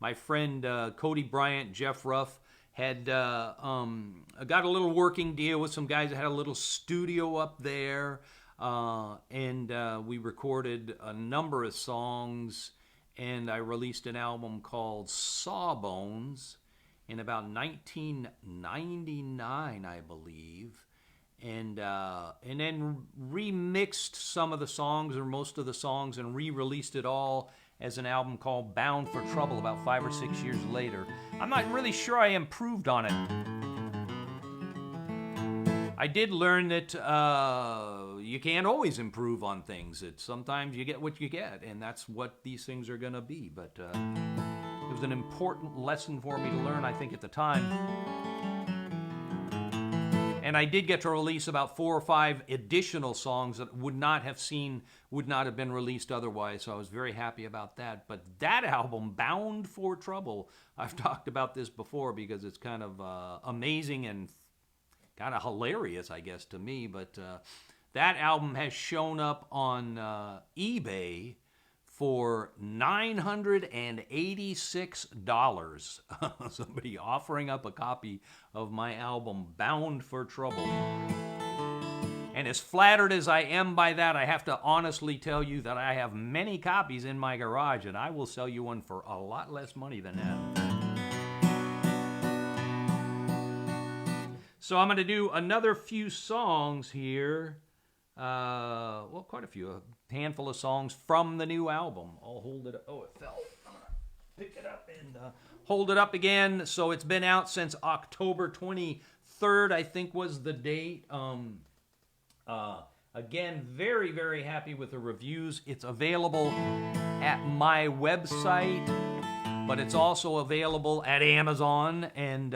My friend Cody Bryant, Jeff Ruff, had got a little working deal with some guys that had a little studio up there. And we recorded a number of songs, and I released an album called Sawbones in about 1999, I believe, and then remixed some of the songs or most of the songs and re-released it all as an album called Bound for Trouble about 5 or 6 years later. I'm not really sure I improved on it. I did learn that you can't always improve on things. Sometimes you get what you get, and that's what these things are going to be. But it was an important lesson for me to learn, I think, at the time. And I did get to release about 4 or 5 additional songs that would not have been released otherwise, so I was very happy about that. But that album, Bound for Trouble, I've talked about this before because it's kind of amazing and kind of hilarious, I guess, to me, but that album has shown up on eBay for $986. Somebody offering up a copy of my album, Bound for Trouble. And as flattered as I am by that, I have to honestly tell you that I have many copies in my garage, and I will sell you one for a lot less money than that. So I'm going to do another few songs here. Well, quite a few. A handful of songs from the new album. I'll hold it up. Oh, it fell. I'm going to pick it up and hold it up again. So it's been out since October 23rd, I think was the date. Again, very, very happy with the reviews. It's available at my website, but it's also available at Amazon and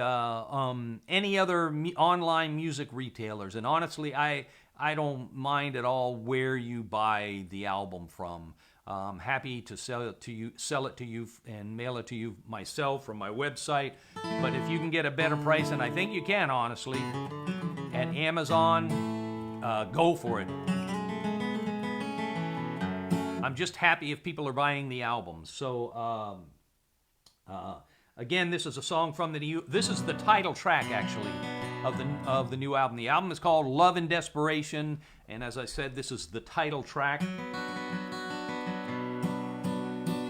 any other online music retailers. And honestly, I don't mind at all where you buy the album from. I'm happy to sell it to you, and mail it to you myself from my website. But if you can get a better price, and I think you can, honestly, at Amazon, go for it. I'm just happy if people are buying the album. So. Again, this is a song from the new. This is the title track, actually, of the new album. The album is called "Love and Desperation," and as I said, this is the title track.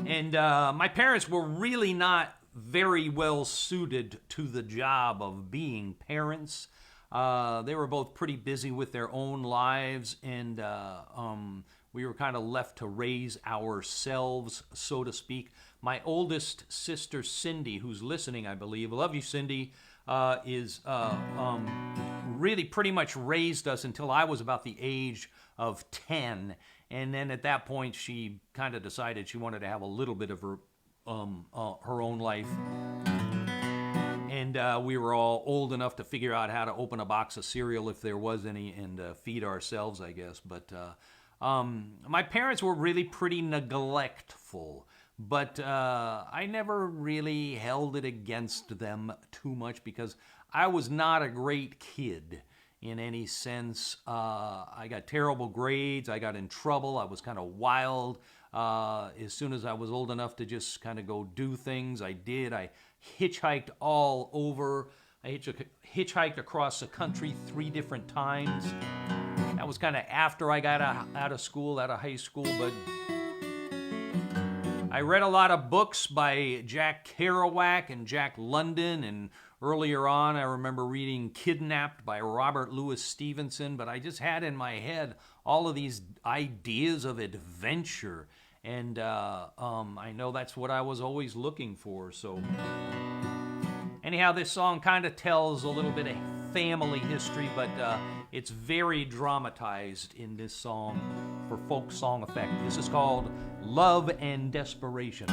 And my parents were really not very well suited to the job of being parents. They were both pretty busy with their own lives, and we were kind of left to raise ourselves, so to speak. My oldest sister, Cindy, who's listening, I believe, love you, Cindy, is really pretty much raised us until I was about the age of 10. And then at that point, she kind of decided she wanted to have a little bit of her own life. And we were all old enough to figure out how to open a box of cereal if there was any and feed ourselves, I guess. But my parents were really pretty neglectful. But I never really held it against them too much because I was not a great kid in any sense. I got terrible grades. I got in trouble. I was kind of wild. As soon as I was old enough to just kind of go do things, I did. I hitchhiked all over. I hitchhiked across the country 3 different times. That was kind of after I got out of school, out of high school, but I read a lot of books by Jack Kerouac and Jack London, and earlier on I remember reading Kidnapped by Robert Louis Stevenson, but I just had in my head all of these ideas of adventure, and I know that's what I was always looking for. So anyhow, this song kind of tells a little bit of family history, but it's very dramatized in this song for folk song effect. This is called Love and Desperation.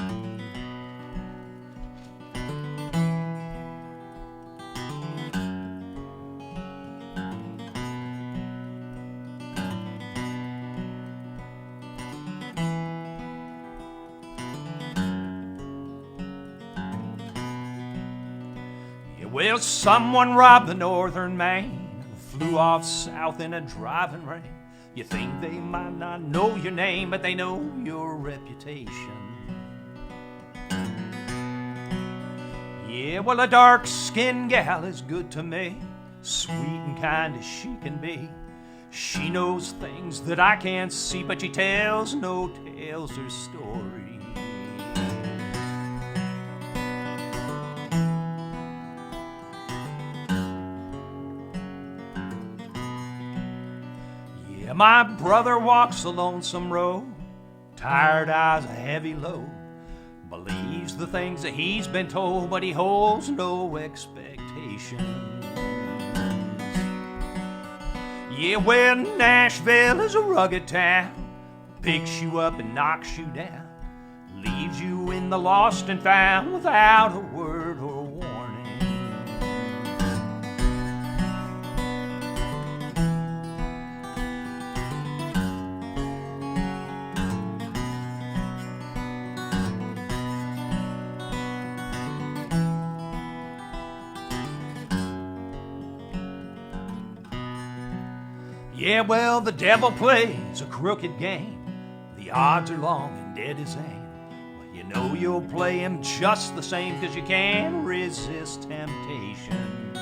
Yeah, well, someone robbed the northern Maine, flew off south in a driving rain. You think they might not know your name, but they know your reputation. Yeah, well, a dark-skinned gal is good to me, sweet and kind as she can be. She knows things that I can't see, but she tells no tales her story. My brother walks the lonesome road, tired eyes a heavy load, believes the things that he's been told, but he holds no expectations. Yeah, well, Nashville is a rugged town, picks you up and knocks you down, leaves you in the lost and found without a word or warning. Yeah, well, the devil plays a crooked game. The odds are long and dead as aim. But you know you'll play him just the same, 'cause you can't resist temptation.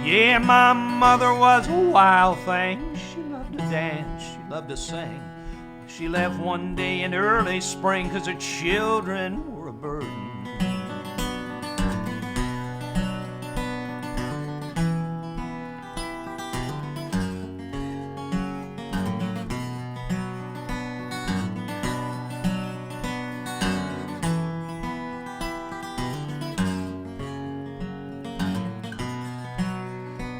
Yeah, my mother was a wild thing. She loved to dance, she loved to sing. She left one day in early spring 'cause her children were a burden.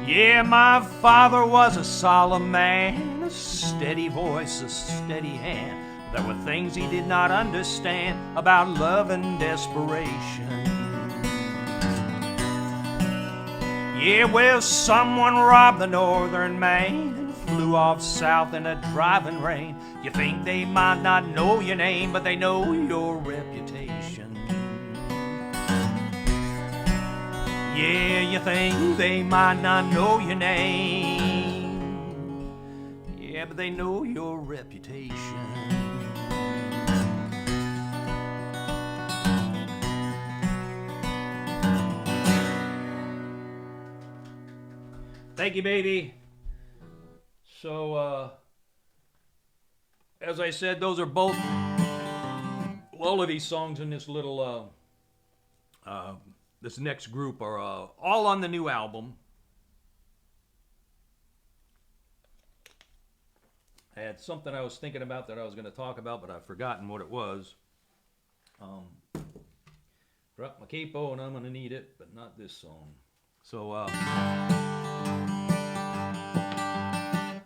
Yeah, my father was a solemn man, a steady voice, a steady hand. There were things he did not understand about love and desperation. Yeah, well, someone robbed the northern Maine and flew off south in a driving rain. You think they might not know your name, but they know your reputation. Yeah, you think they might not know your name. Yeah, but they know your reputation. Thank you, baby. So, as I said, those are both, all of these songs in this little, this next group are all on the new album. I had something I was thinking about that I was going to talk about, but I've forgotten what it was. Drop my capo and I'm going to need it, but not this song. So,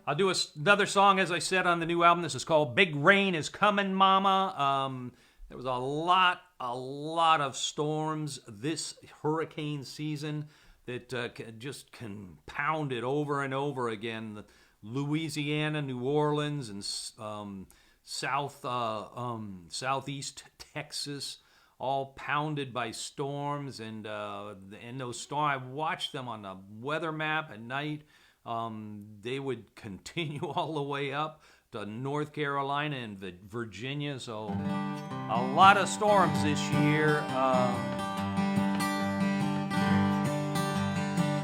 I'll do another song, as I said, on the new album. This is called Big Rain Is Coming, Mama. There was a lot of storms this hurricane season that just compounded over and over again. Louisiana, New Orleans, and southeast Texas, all pounded by storms. And those storms, I watched them on the weather map at night. They would continue all the way up to North Carolina and Virginia. So a lot of storms this year.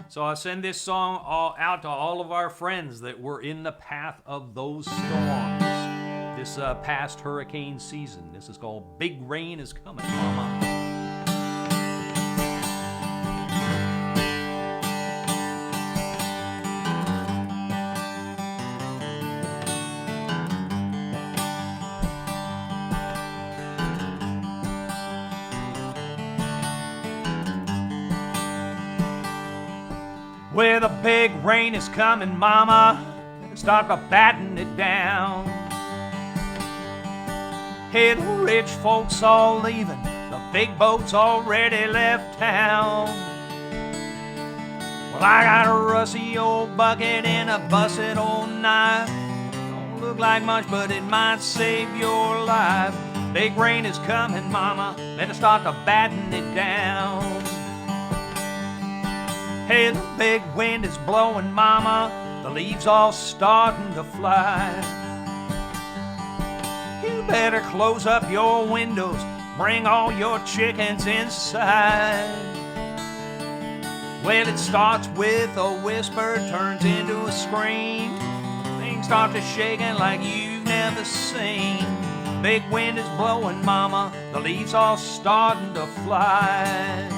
So I'll send this song out to all of our friends that were in the path of those storms this past hurricane season. This is called Big Rain Is Coming, Mama. Where the big rain is coming, Mama, start to batten it down. Hey, the rich folks all leaving, the big boats already left town. Well, I got a rusty old bucket and a busted old knife. Don't look like much, but it might save your life. Big rain is coming, Mama, better start to batten it down. Hey, the big wind is blowing, Mama, the leaves all starting to fly. You better close up your windows, bring all your chickens inside. Well, it starts with a whisper, turns into a scream. Things start to shaking like you've never seen. Big wind is blowing, Mama, the leaves all starting to fly.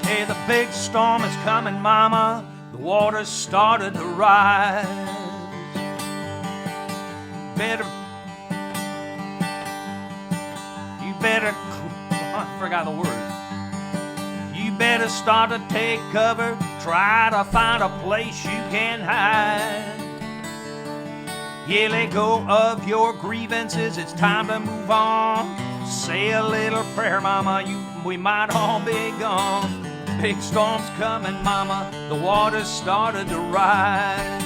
Hey, the big storm is coming, Mama, the water's started to rise. You better, I forgot the word. You better start to take cover, try to find a place you can hide. Yeah, let go of your grievances, it's time to move on. Say a little prayer, Mama, we might all be gone. Big storm's coming, Mama, the water's started to rise.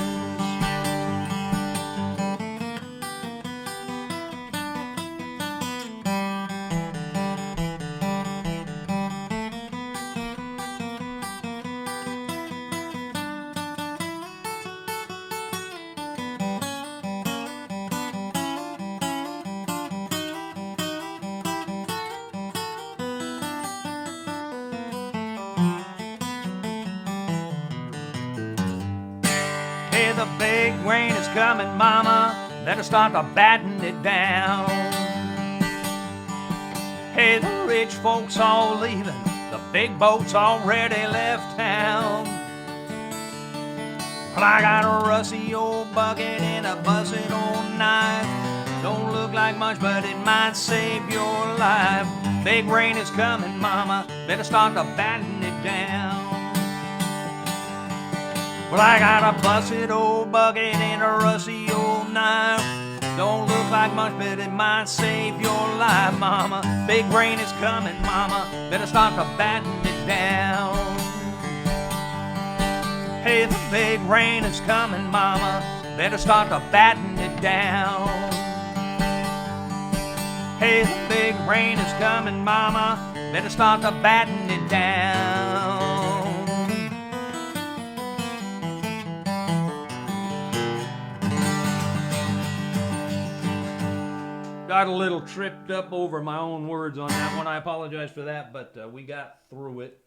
the big rain is coming, mama. Better start to batten it down. Hey, the rich folks all leaving. The big boat's already left town. Well, I got a rusty old bucket and a busted old knife. Don't look like much, but it might save your life. Big rain is coming, mama. Better start to batten it down. Well, I got a busted old bucket and a rusty old knife. Don't look like much, but it might save your life, mama. Big rain is coming, mama. Better start to batten it down. Hey, the big rain is coming, mama. Better start to batten it down. Hey, the big rain is coming, mama. Better start to batten it down. Got a little tripped up over my own words on that one. I apologize for that, but we got through it.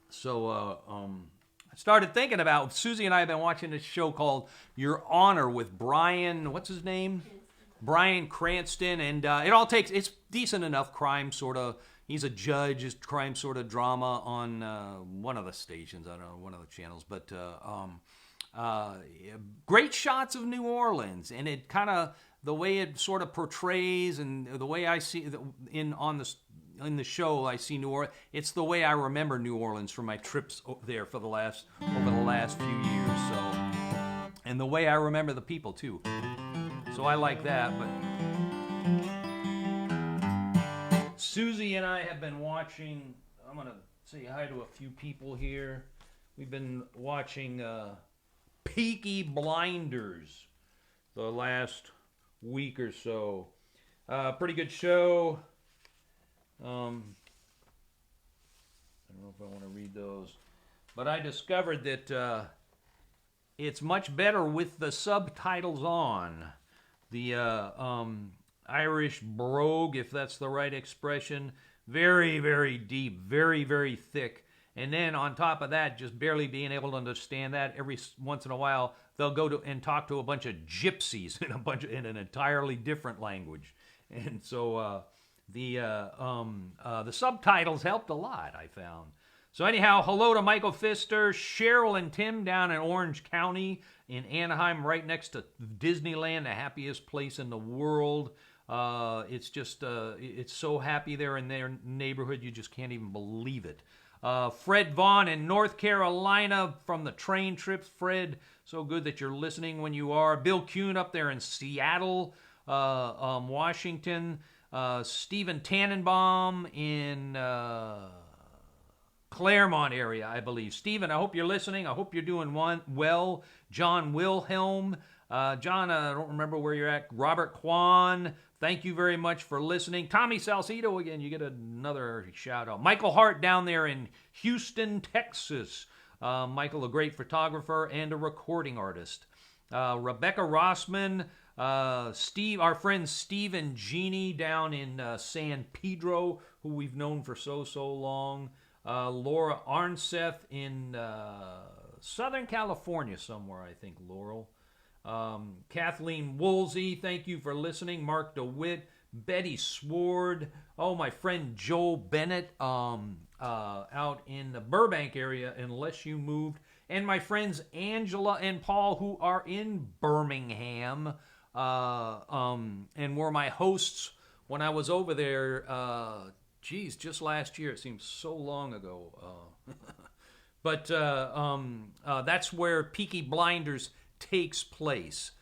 So I started thinking about, Susie and I have been watching this show called Your Honor with Brian, what's his name? Bryan Cranston, and it's decent enough crime sort of. He's a judge, it's crime sort of drama on one of the stations, I don't know, one of the channels, but great shots of New Orleans, and it kind of, the way it sort of portrays and the way I see in the show, I see New Orleans. It's the way I remember New Orleans from my trips there over the last few years. So, and the way I remember the people too. So I like that. But Susie and I have been watching. I'm gonna say hi to a few people here. We've been watching Peaky Blinders the last week or so. Pretty good show. I don't know if I want to read those, but I discovered that it's much better with the subtitles on. The Irish brogue, if that's the right expression, very, very deep, very, very thick. And then on top of that, just barely being able to understand that, every once in a while they'll go to and talk to a bunch of gypsies in an entirely different language, and so the subtitles helped a lot, I found. So anyhow, hello to Michael Pfister, Cheryl and Tim down in Orange County in Anaheim, right next to Disneyland, the happiest place in the world. It's just it's so happy there in their neighborhood, you just can't even believe it. Fred Vaughn in North Carolina from the train trips. Fred, so good that you're listening when you are. Bill Kuhn up there in Seattle, Washington. Stephen Tannenbaum in Claremont area, I believe. Stephen, I hope you're listening. I hope you're doing well. John Wilhelm. John, I don't remember where you're at. Robert Kwan, thank you very much for listening. Tommy Salcedo, again, you get another shout out. Michael Hart down there in Houston, Texas. Michael, a great photographer and a recording artist. Rebecca Rossman, Steve, our friend Steve and Jeannie down in San Pedro, who we've known for so long. Laura Arnseth in Southern California somewhere, I think, Laurel. Kathleen Woolsey, thank you for listening. Mark DeWitt, Betty Sword, my friend Joel Bennett out in the Burbank area, unless you moved, and my friends Angela and Paul, who are in Birmingham, and were my hosts when I was over there, just last year. It seems so long ago. But that's where Peaky Blinders takes place.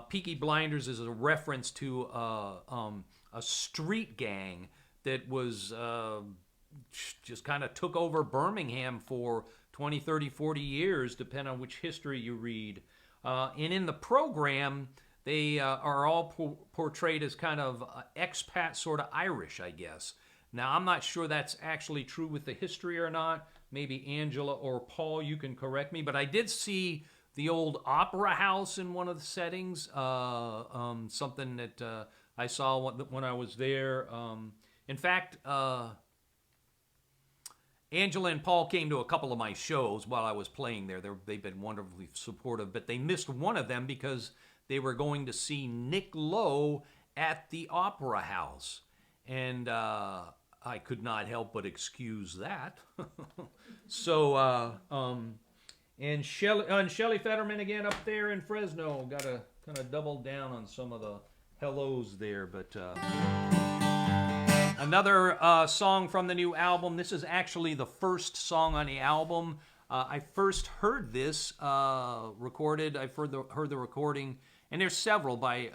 Peaky Blinders is a reference to a street gang that was just kind of took over Birmingham for 20, 30, 40 years, depending on which history you read. And in the program, they are all portrayed as kind of expat, sort of Irish, I guess. Now, I'm not sure that's actually true with the history or not. Maybe Angela or Paul, you can correct me. But I did see the old opera house in one of the settings, something that I saw when I was there. In fact, Angela and Paul came to a couple of my shows while I was playing there. They've been wonderfully supportive, but they missed one of them because they were going to see Nick Lowe at the Opera House. And I could not help but excuse that. So, and Shelley Fetterman again up there in Fresno. Got to kind of double down on some of the hellos there, but... Another song from the new album. This is actually the first song on the album. I first heard this recorded. I've heard the recording, and there's several by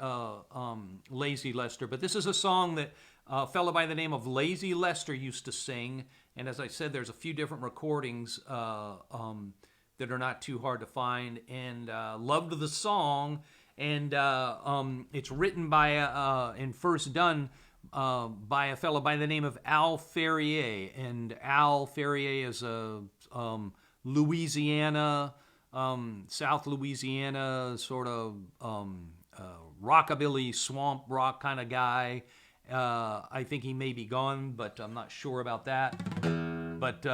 Lazy Lester. But this is a song that a fellow by the name of Lazy Lester used to sing. And as I said, there's a few different recordings that are not too hard to find. And loved the song. And it's written by and first done by a fellow by the name of Al Ferrier. And Al Ferrier is a Louisiana, South Louisiana sort of rockabilly swamp rock kind of guy. I think he may be gone, but I'm not sure about that. But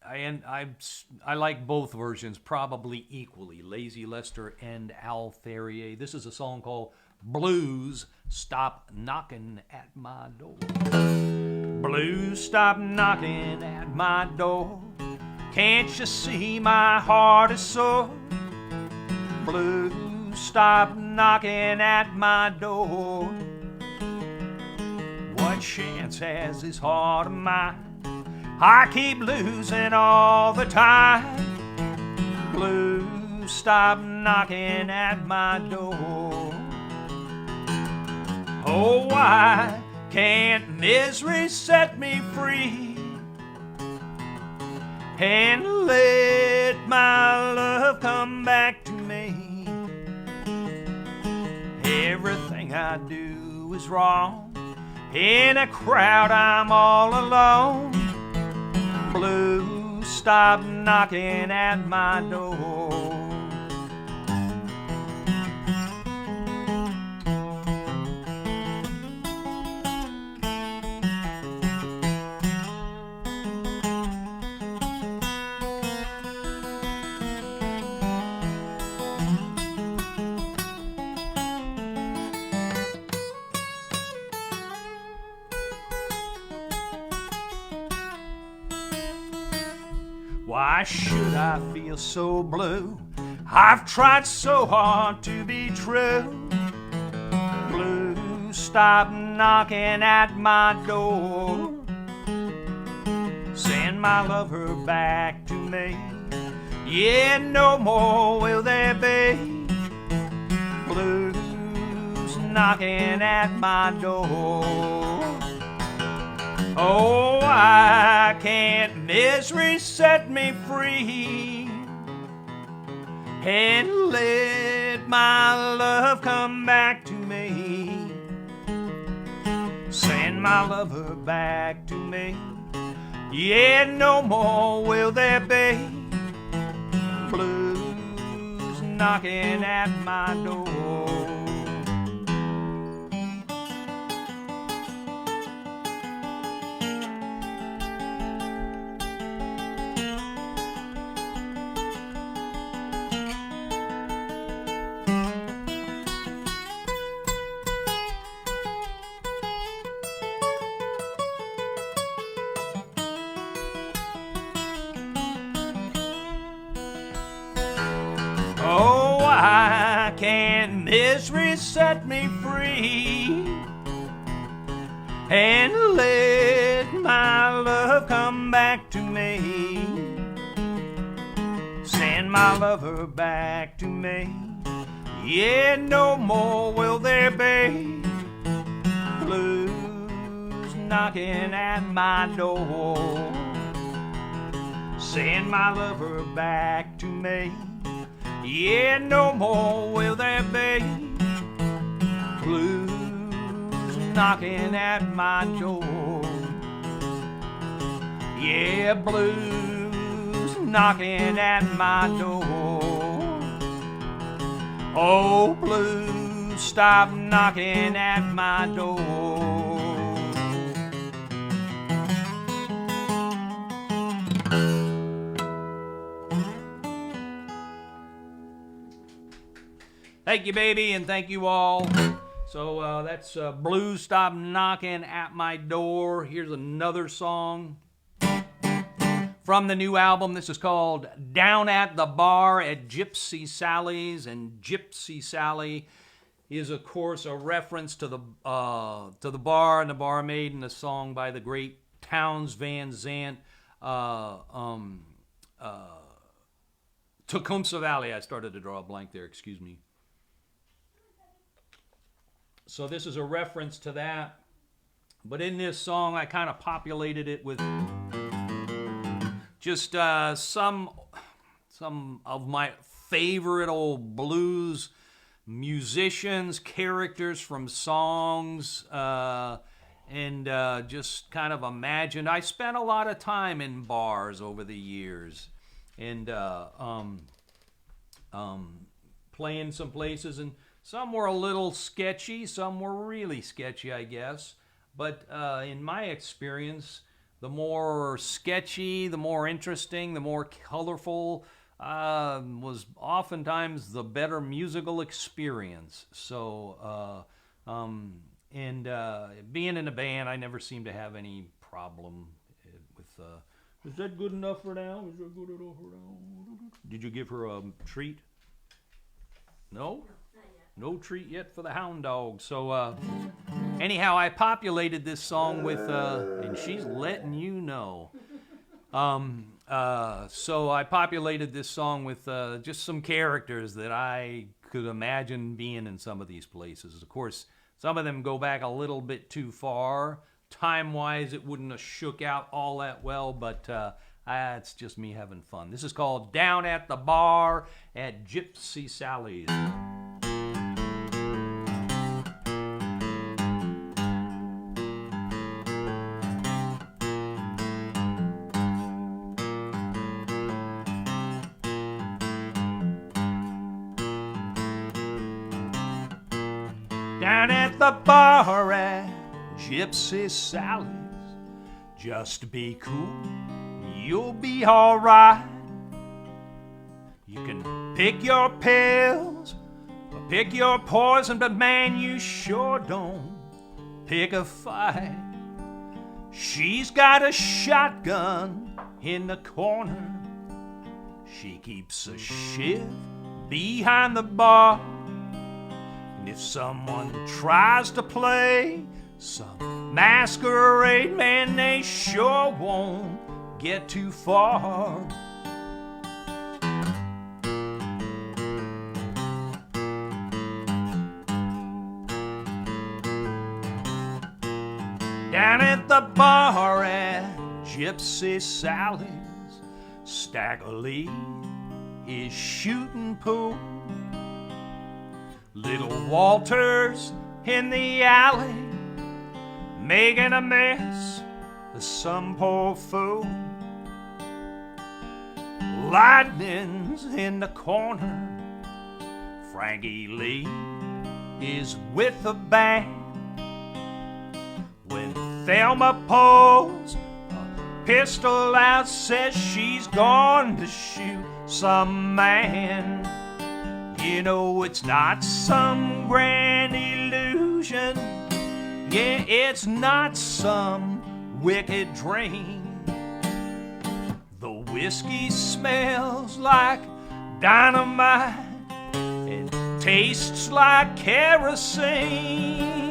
I like both versions probably equally, Lazy Lester and Al Ferrier. This is a song called Blues Stop Knocking at My Door. Blues stop knocking at my door. Can't you see my heart is sore? Blues stop knocking at my door. What chance has this heart of mine? I keep losing all the time. Blues stop knocking at my door. Oh, why can't misery set me free and let my love come back to me? Everything I do is wrong. In a crowd I'm all alone. Blues stop knocking at my door. Why should I feel so blue? I've tried so hard to be true. Blues stop knocking at my door. Send my lover back to me. Yeah, no more will there be. Blues knocking at my door. Oh, why can't misery set me free and let my love come back to me? Send my lover back to me. Yeah, no more will there be. Blues knocking at my door. Oh, why can't misery set me free and let my love come back to me? Send my lover back to me. Yeah, no more will there be. Blues knocking at my door. Send my lover back to me. Yeah, no more will there be. Blues knocking at my door. Yeah, blues knocking at my door. Oh, blues, stop knocking at my door. Thank you, baby, and thank you all. So that's Blues Stop Knocking at My Door. Here's another song from the new album. This is called Down at the Bar at Gypsy Sally's. And Gypsy Sally is, of course, a reference to the bar and the barmaid in a song by the great Townes Van Zandt, Tecumseh Valley. I started to draw a blank there, excuse me. So this is a reference to that. But in this song, I kind of populated it with just some of my favorite old blues musicians, characters from songs, and just kind of imagined. I spent a lot of time in bars over the years, and playing some places, and some were a little sketchy, some were really sketchy, I guess. But in my experience, the more sketchy, the more interesting, the more colorful was oftentimes the better musical experience. So, being in a band, I never seemed to have any problem with, is that good enough for now? Is that good enough for now? Did you give her a treat? No? No treat yet for the hound dog. So, anyhow, I populated this song with, and she's letting you know. So I populated this song with just some characters that I could imagine being in some of these places. Of course, some of them go back a little bit too far. Time-wise, it wouldn't have shook out all that well, but it's just me having fun. This is called Down at the Bar at Gypsy Sally's. Down at the bar at Gypsy Sally's, just be cool, you'll be alright. You can pick your pills or pick your poison, but man, you sure don't pick a fight. She's got a shotgun in the corner, she keeps a shiv behind the bar. And if someone tries to play some masquerade, man, they sure won't get too far. Down at the bar at Gypsy Sally's, Stagger Lee is shooting pool. Little Walter's in the alley, making a mess of some poor fool. Lightning's in the corner, Frankie Lee is with the band. When Thelma pulls a pistol out, says she's going to shoot some man. You know it's not some grand illusion, yeah, it's not some wicked dream. The whiskey smells like dynamite and tastes like kerosene.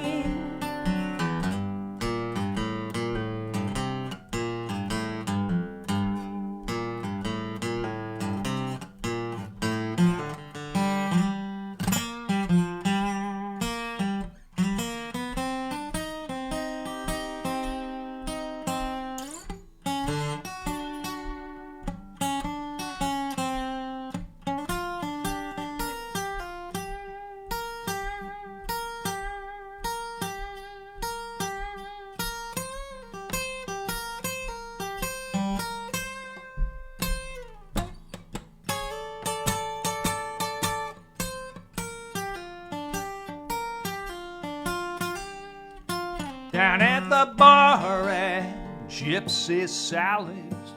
Down at the bar at Gypsy Sally's,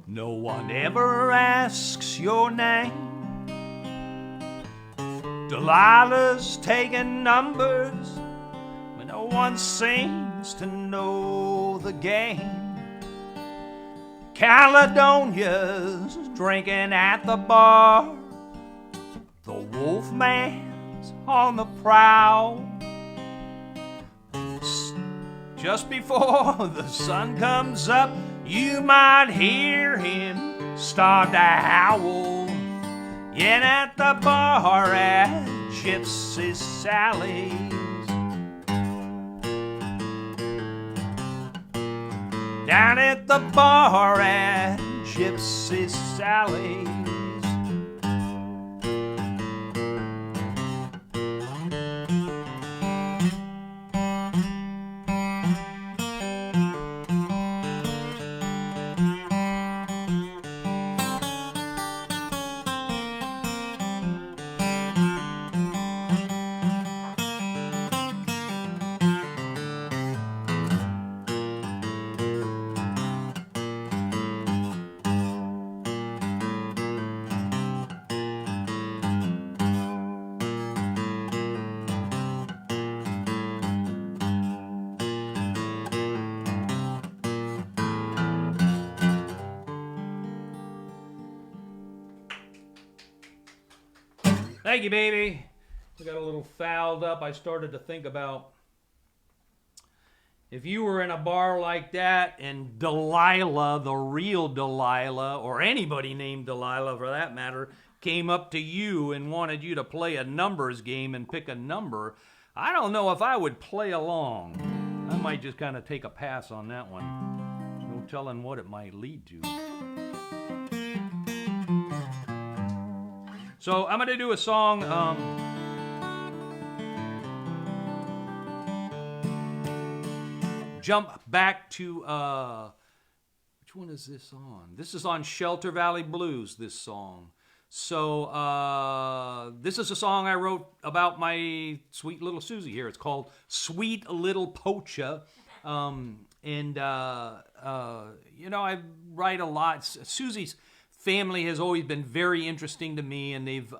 no one ever asks your name. Delilah's taking numbers, but no one seems to know the game. Caledonia's drinking at the bar. The Wolfman's on the prowl. Just before the sun comes up, you might hear him start to howl. In at the bar at Gypsy Sally's. Down at the bar at Gypsy Sally's. Thank you, baby. We got a little fouled up. I started to think about if you were in a bar like that and Delilah, the real Delilah, or anybody named Delilah for that matter, came up to you and wanted you to play a numbers game and pick a number, I don't know if I would play along. I might just kind of take a pass on that one. No telling what it might lead to. So I'm going to do a song. Jump back to, which one is this on? This is on Shelter Valley Blues, this song. So this is a song I wrote about my sweet little Susie here. It's called Sweet Little Pocha. You know, I write a lot. Susie's family has always been very interesting to me, and they've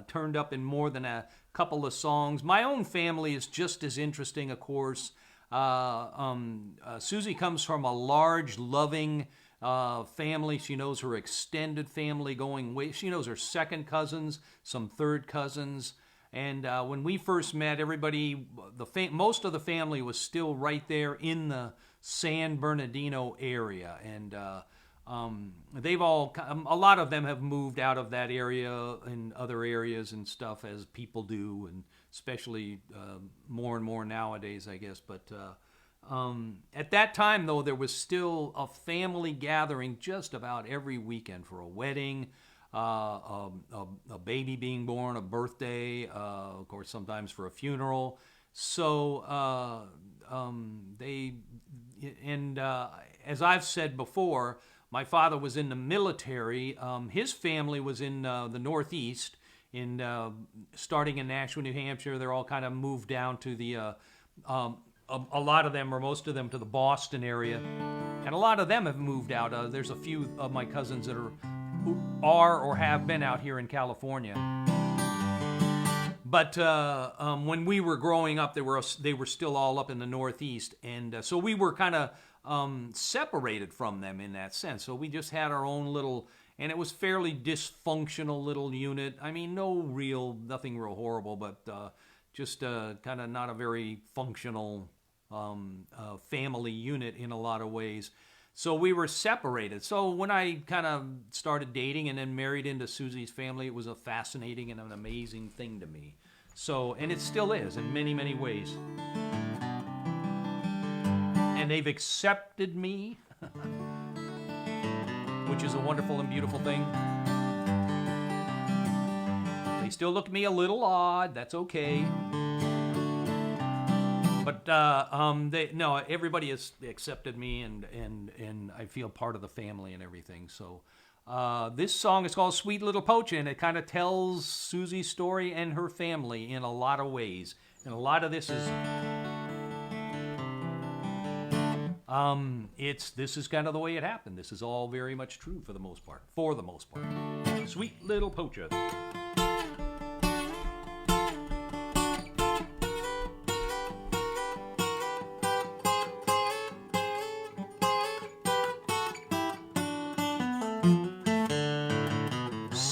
turned up in more than a couple of songs. My own family is just as interesting, of course. Susie comes from a large, loving family. She knows her extended family going way. She knows her second cousins, some third cousins. And when we first met, everybody, most of the family was still right there in the San Bernardino area. And they've all, a lot of them have moved out of that area and other areas and stuff, as people do, and especially more and more nowadays, I guess. But at that time, though, there was still a family gathering just about every weekend for a wedding, a baby being born, a birthday, of course, sometimes for a funeral. So as I've said before, my father was in the military. His family was in the Northeast, starting in Nashua, New Hampshire. They're all kind of moved down to the, a lot of them, or most of them, to the Boston area. And a lot of them have moved out. There's a few of my cousins that are or have been out here in California. But when we were growing up, they were still all up in the Northeast. And so we were kind of separated from them in that sense. So we just had our own little, and it was fairly dysfunctional little unit. I mean, nothing real horrible, but just kind of not a very functional family unit in a lot of ways. So we were separated. So when I kind of started dating and then married into Susie's family, it was a fascinating and an amazing thing to me. So, and it still is in many, many ways. And they've accepted me, which is a wonderful and beautiful thing. They still look at me a little odd. That's okay. But everybody has accepted me, and I feel part of the family and everything. So this song is called Sweet Little Pocha, and it kind of tells Susie's story and her family in a lot of ways. And a lot of this is this is kind of the way it happened. This is all very much true for the most part. Sweet Little Pocha.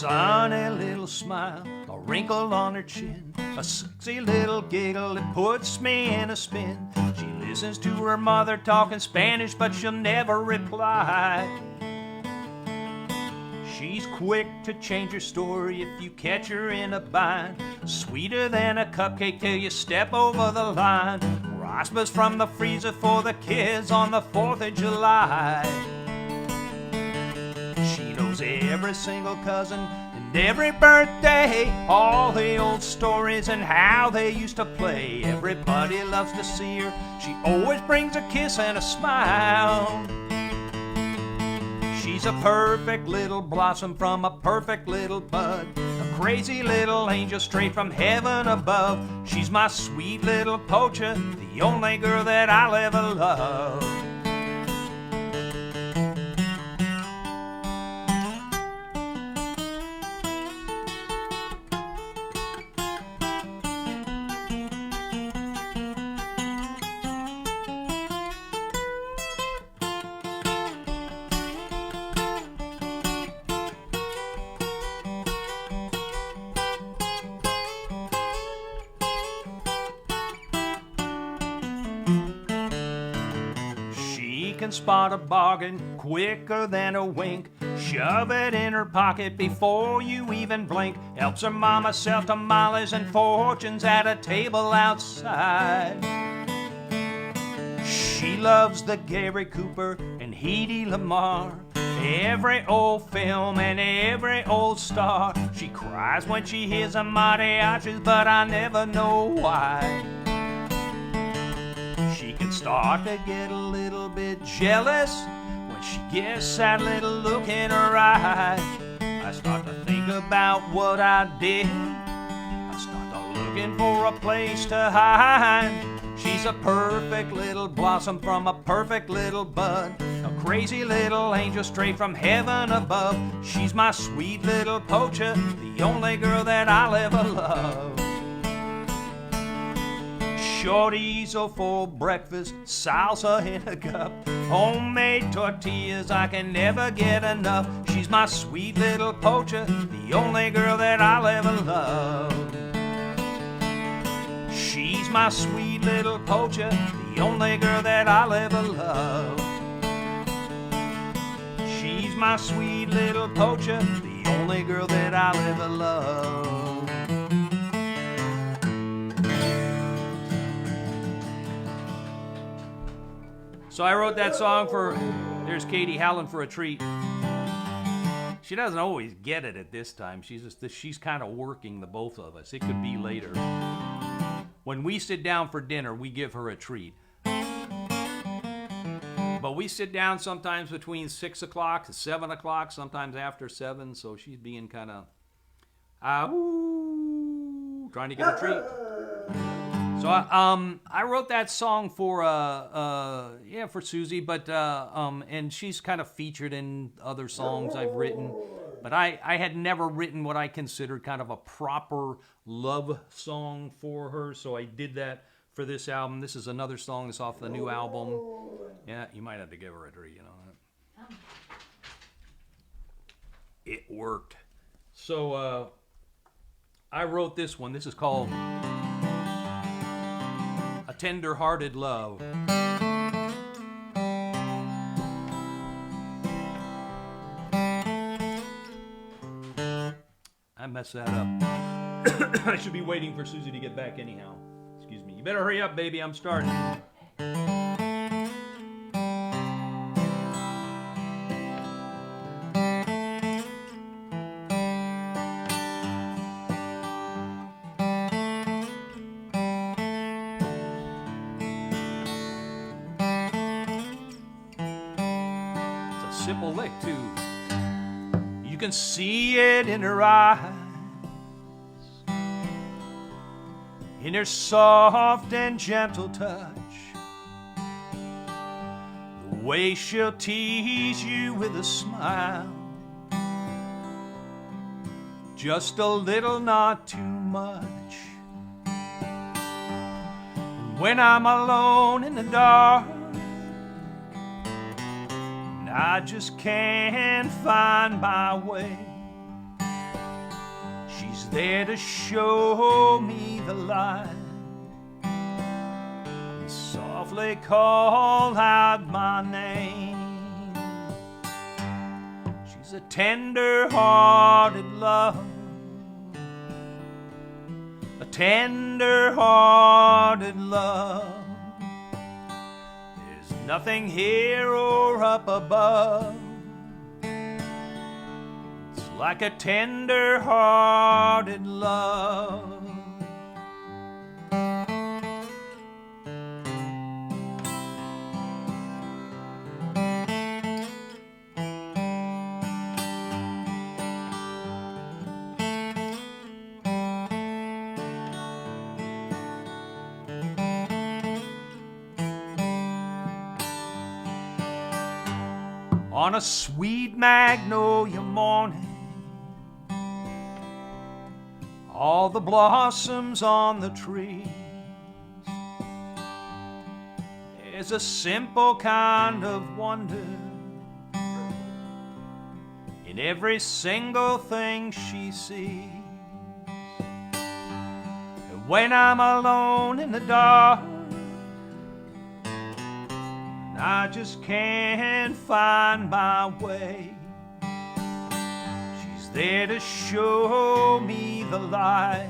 sunny little smile, a wrinkle on her chin, a sexy little giggle that puts me in a spin. She listens to her mother talking Spanish, but she'll never reply. She's quick to change her story if you catch her in a bind. Sweeter than a cupcake till you step over the line. Raspas from the freezer for the kids on the 4th of July. She knows every single cousin and every birthday, all the old stories and how they used to play. Everybody loves to see her. She always brings a kiss and a smile. She's a perfect little blossom from a perfect little bud, a crazy little angel straight from heaven above. She's my sweet little poacher, the only girl that I'll ever love. Can spot a bargain quicker than a wink. Shove it in her pocket before you even blink. Helps her mama sell tamales and fortunes at a table outside. She loves the Gary Cooper and Hedy Lamarr, every old film and every old star. She cries when she hears a mariachis, but I never know why. She can start to get a little bit jealous when she gets that little look in her eye. I start to think about what I did. I start to looking for a place to hide. She's a perfect little blossom from a perfect little bud, a crazy little angel straight from heaven above. She's my sweet little poacher, the only girl that I'll ever love. Chorizo for breakfast, salsa in a cup, homemade tortillas, I can never get enough. She's my sweet little poacher, the only girl that I'll ever love. She's my sweet little poacher, the only girl that I'll ever love. She's my sweet little poacher, the only girl that I'll ever love. So I wrote that song for, there's Katie howling for a treat. She doesn't always get it at this time. She's kind of working the both of us. It could be later. When we sit down for dinner, we give her a treat. But we sit down sometimes between 6 o'clock to 7 o'clock, sometimes after 7, so she's being kind of, trying to get a treat. So I wrote that song for Susie, but and she's kind of featured in other songs I've written, but I had never written what I considered kind of a proper love song for her, so I did that for this album. This is another song that's off the new album. Yeah, you might have to give her a treat, you know. It worked. So I wrote this one. This is called A Tender-Hearted Love. I messed that up. I should be waiting for Susie to get back anyhow. Excuse me. You better hurry up, baby. I'm starting. Simple lick too. You can see it in her eyes, in her soft and gentle touch, the way she'll tease you with a smile, just a little, not too much. And when I'm alone in the dark, I just can't find my way, She's there to show me the light and softly call out my name. She's a tender-hearted love, a tender-hearted love. There's nothing here or up above. It's like a tender-hearted love. On a sweet magnolia morning, all the blossoms on the trees, there's a simple kind of wonder in every single thing she sees. And when I'm alone in the dark, I just can't find my way, she's there to show me the light,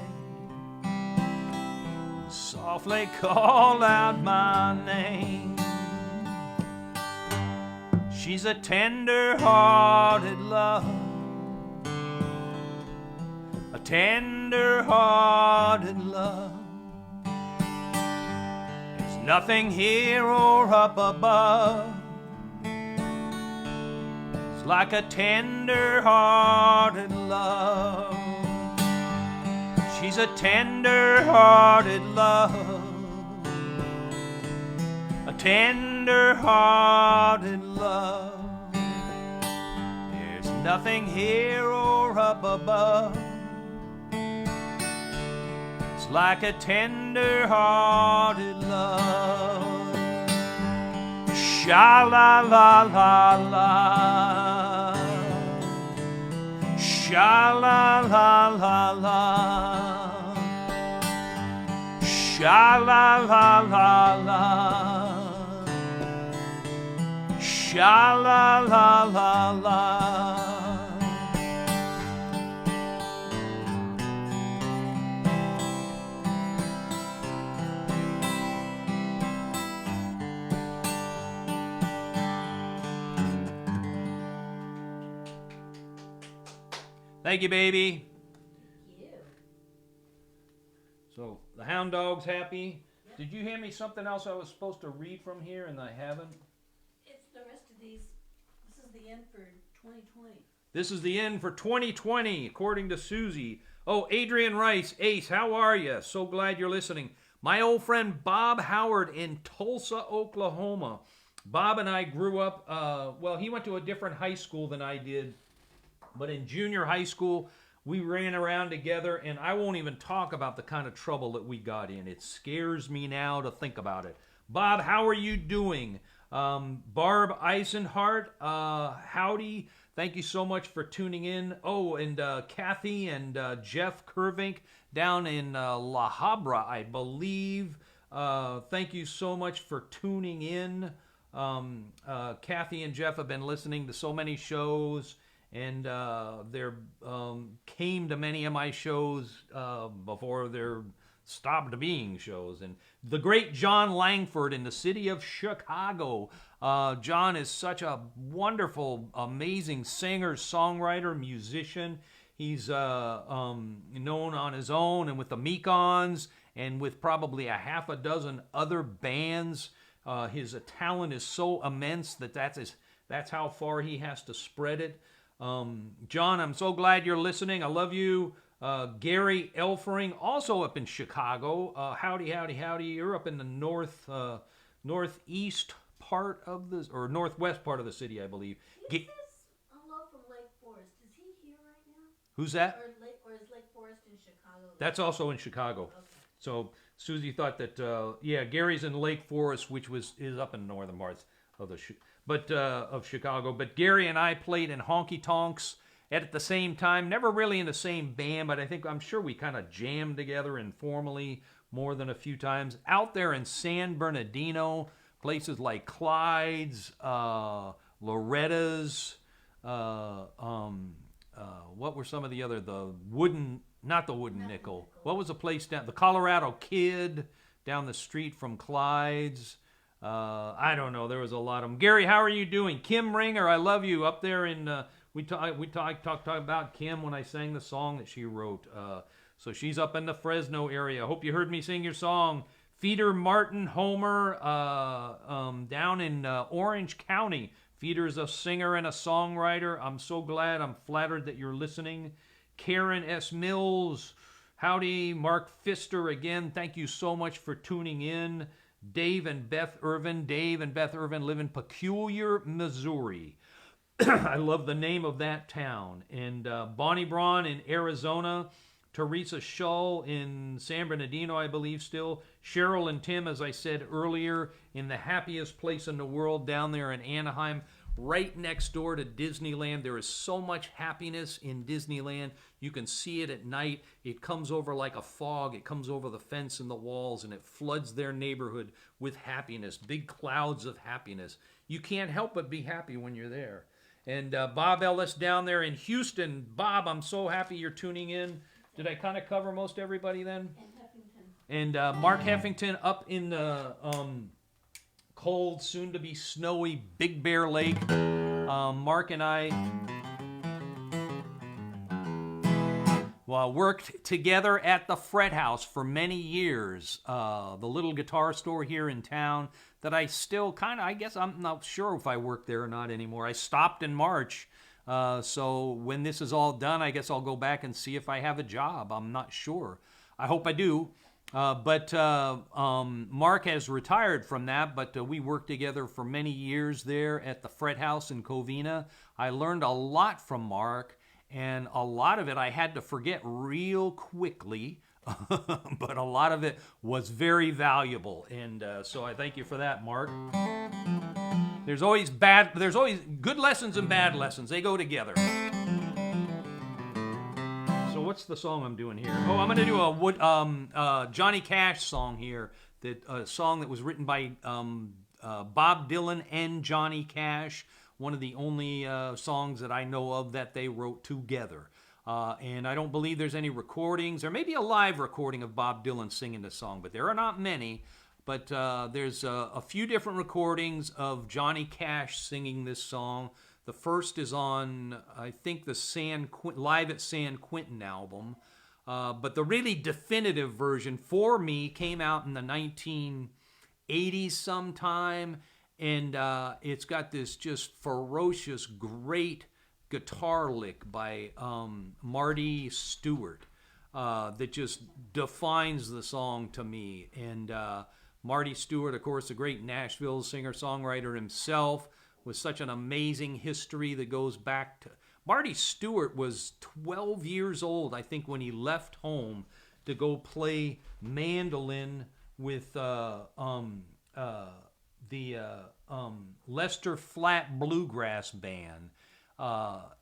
softly call out my name. She's a tender-hearted love, a tender-hearted love. Nothing here or up above. It's like a tender-hearted love. She's a tender-hearted love, a tender-hearted love. There's nothing here or up above. It's like a tender-hearted love. Sha-la-la-la-la, sha-la-la-la-la, sha-la-la-la-la, sha-la-la-la-la. Thank you, baby. Thank you. So the hound dog's happy. Yep. Did you hand me something else I was supposed to read from here and I haven't? It's the rest of these. This is the end for 2020. This is the end for 2020, according to Susie. Oh, Adrian Rice, Ace, how are you? So glad you're listening. My old friend Bob Howard in Tulsa, Oklahoma. Bob and I grew up, well, he went to a different high school than I did. But in junior high school, we ran around together, and I won't even talk about the kind of trouble that we got in. It scares me now to think about it. Bob, how are you doing? Barb Eisenhart, howdy. Thank you so much for tuning in. Oh, and Kathy and Jeff Kervink down in La Habra, I believe. Thank you so much for tuning in. Kathy and Jeff have been listening to so many shows. And they came to many of my shows before they're stopped being shows. And the great John Langford in the city of Chicago. John is such a wonderful, amazing singer, songwriter, musician. He's known on his own and with the Mekons and with probably a half a dozen other bands. His talent is so immense that's how far he has to spread it. John, I'm so glad you're listening. I love you. Gary Elfering, also up in Chicago. Howdy, howdy, howdy. You're up in the northeast part of the, or northwest part of the city, I believe. He says hello from Lake Forest. Is he here right now? Who's that? Or is Lake Forest in Chicago? That's also in Chicago. Okay. So Susie thought that, Gary's in Lake Forest, which is up in northern parts of of Chicago. But Gary and I played in honky tonks at the same time. Never really in the same band, but I'm sure we kind of jammed together informally more than a few times. Out there in San Bernardino, places like Clyde's, Loretta's, what were some of the other, not the Wooden Nickel. What was the place down, the Colorado Kid down the street from Clyde's. I don't know, there was a lot of them. Gary, how are you doing? Kim Ringer, I love you, up there in, we talked about Kim when I sang the song that she wrote. So she's up in the Fresno area. Hope you heard me sing your song. Feeder Martin Homer down in Orange County. Feeder's a singer and a songwriter. I'm so glad. I'm flattered that you're listening. Karen S. Mills, howdy. Mark Pfister again. Thank you so much for tuning in. Dave and Beth Irvin. Dave and Beth Irvin live in Peculiar, Missouri. I love the name of that town. And Bonnie Braun in Arizona. Teresa Shull in San Bernardino, I believe still. Cheryl and Tim, as I said earlier, in the happiest place in the world down there in Anaheim, right next door to Disneyland. There is so much happiness in Disneyland. You can see it at night. It comes over like a fog. It comes over the fence and the walls, and it floods their neighborhood with happiness, big clouds of happiness. You can't help but be happy when you're there. And Bob Ellis down there in Houston. Bob, I'm so happy you're tuning in. Did I kind of cover most everybody then? And Mark Heffington up in the cold, soon-to-be snowy Big Bear Lake. Mark and I worked together at the Fret House for many years. The little guitar store here in town that I still kind of, I guess I'm not sure if I work there or not anymore. I stopped in March. So when this is all done, I guess I'll go back and see if I have a job. I'm not sure. I hope I do. But Mark has retired from that, but we worked together for many years there at the Fret House in Covina. I learned a lot from Mark, and a lot of it I had to forget real quickly, but a lot of it was very valuable. And so I thank you for that, Mark. There's always good lessons and bad lessons. They go together. So what's the song I'm doing here? Oh, I'm going to do a Johnny Cash song here. A song that was written by Bob Dylan and Johnny Cash. One of the only songs that I know of that they wrote together. And I don't believe there's any recordings. There may be a live recording of Bob Dylan singing this song, but there are not many. But there's a few different recordings of Johnny Cash singing this song. The first is on, I think, the Live at San Quentin album. But the really definitive version for me came out in the 1980s sometime. And it's got this just ferocious, great guitar lick by Marty Stewart that just defines the song to me. And Marty Stewart, of course, a great Nashville singer-songwriter himself, with such an amazing history that goes back to... Marty Stewart was 12 years old, I think, when he left home to go play mandolin with the Lester Flat Bluegrass Band.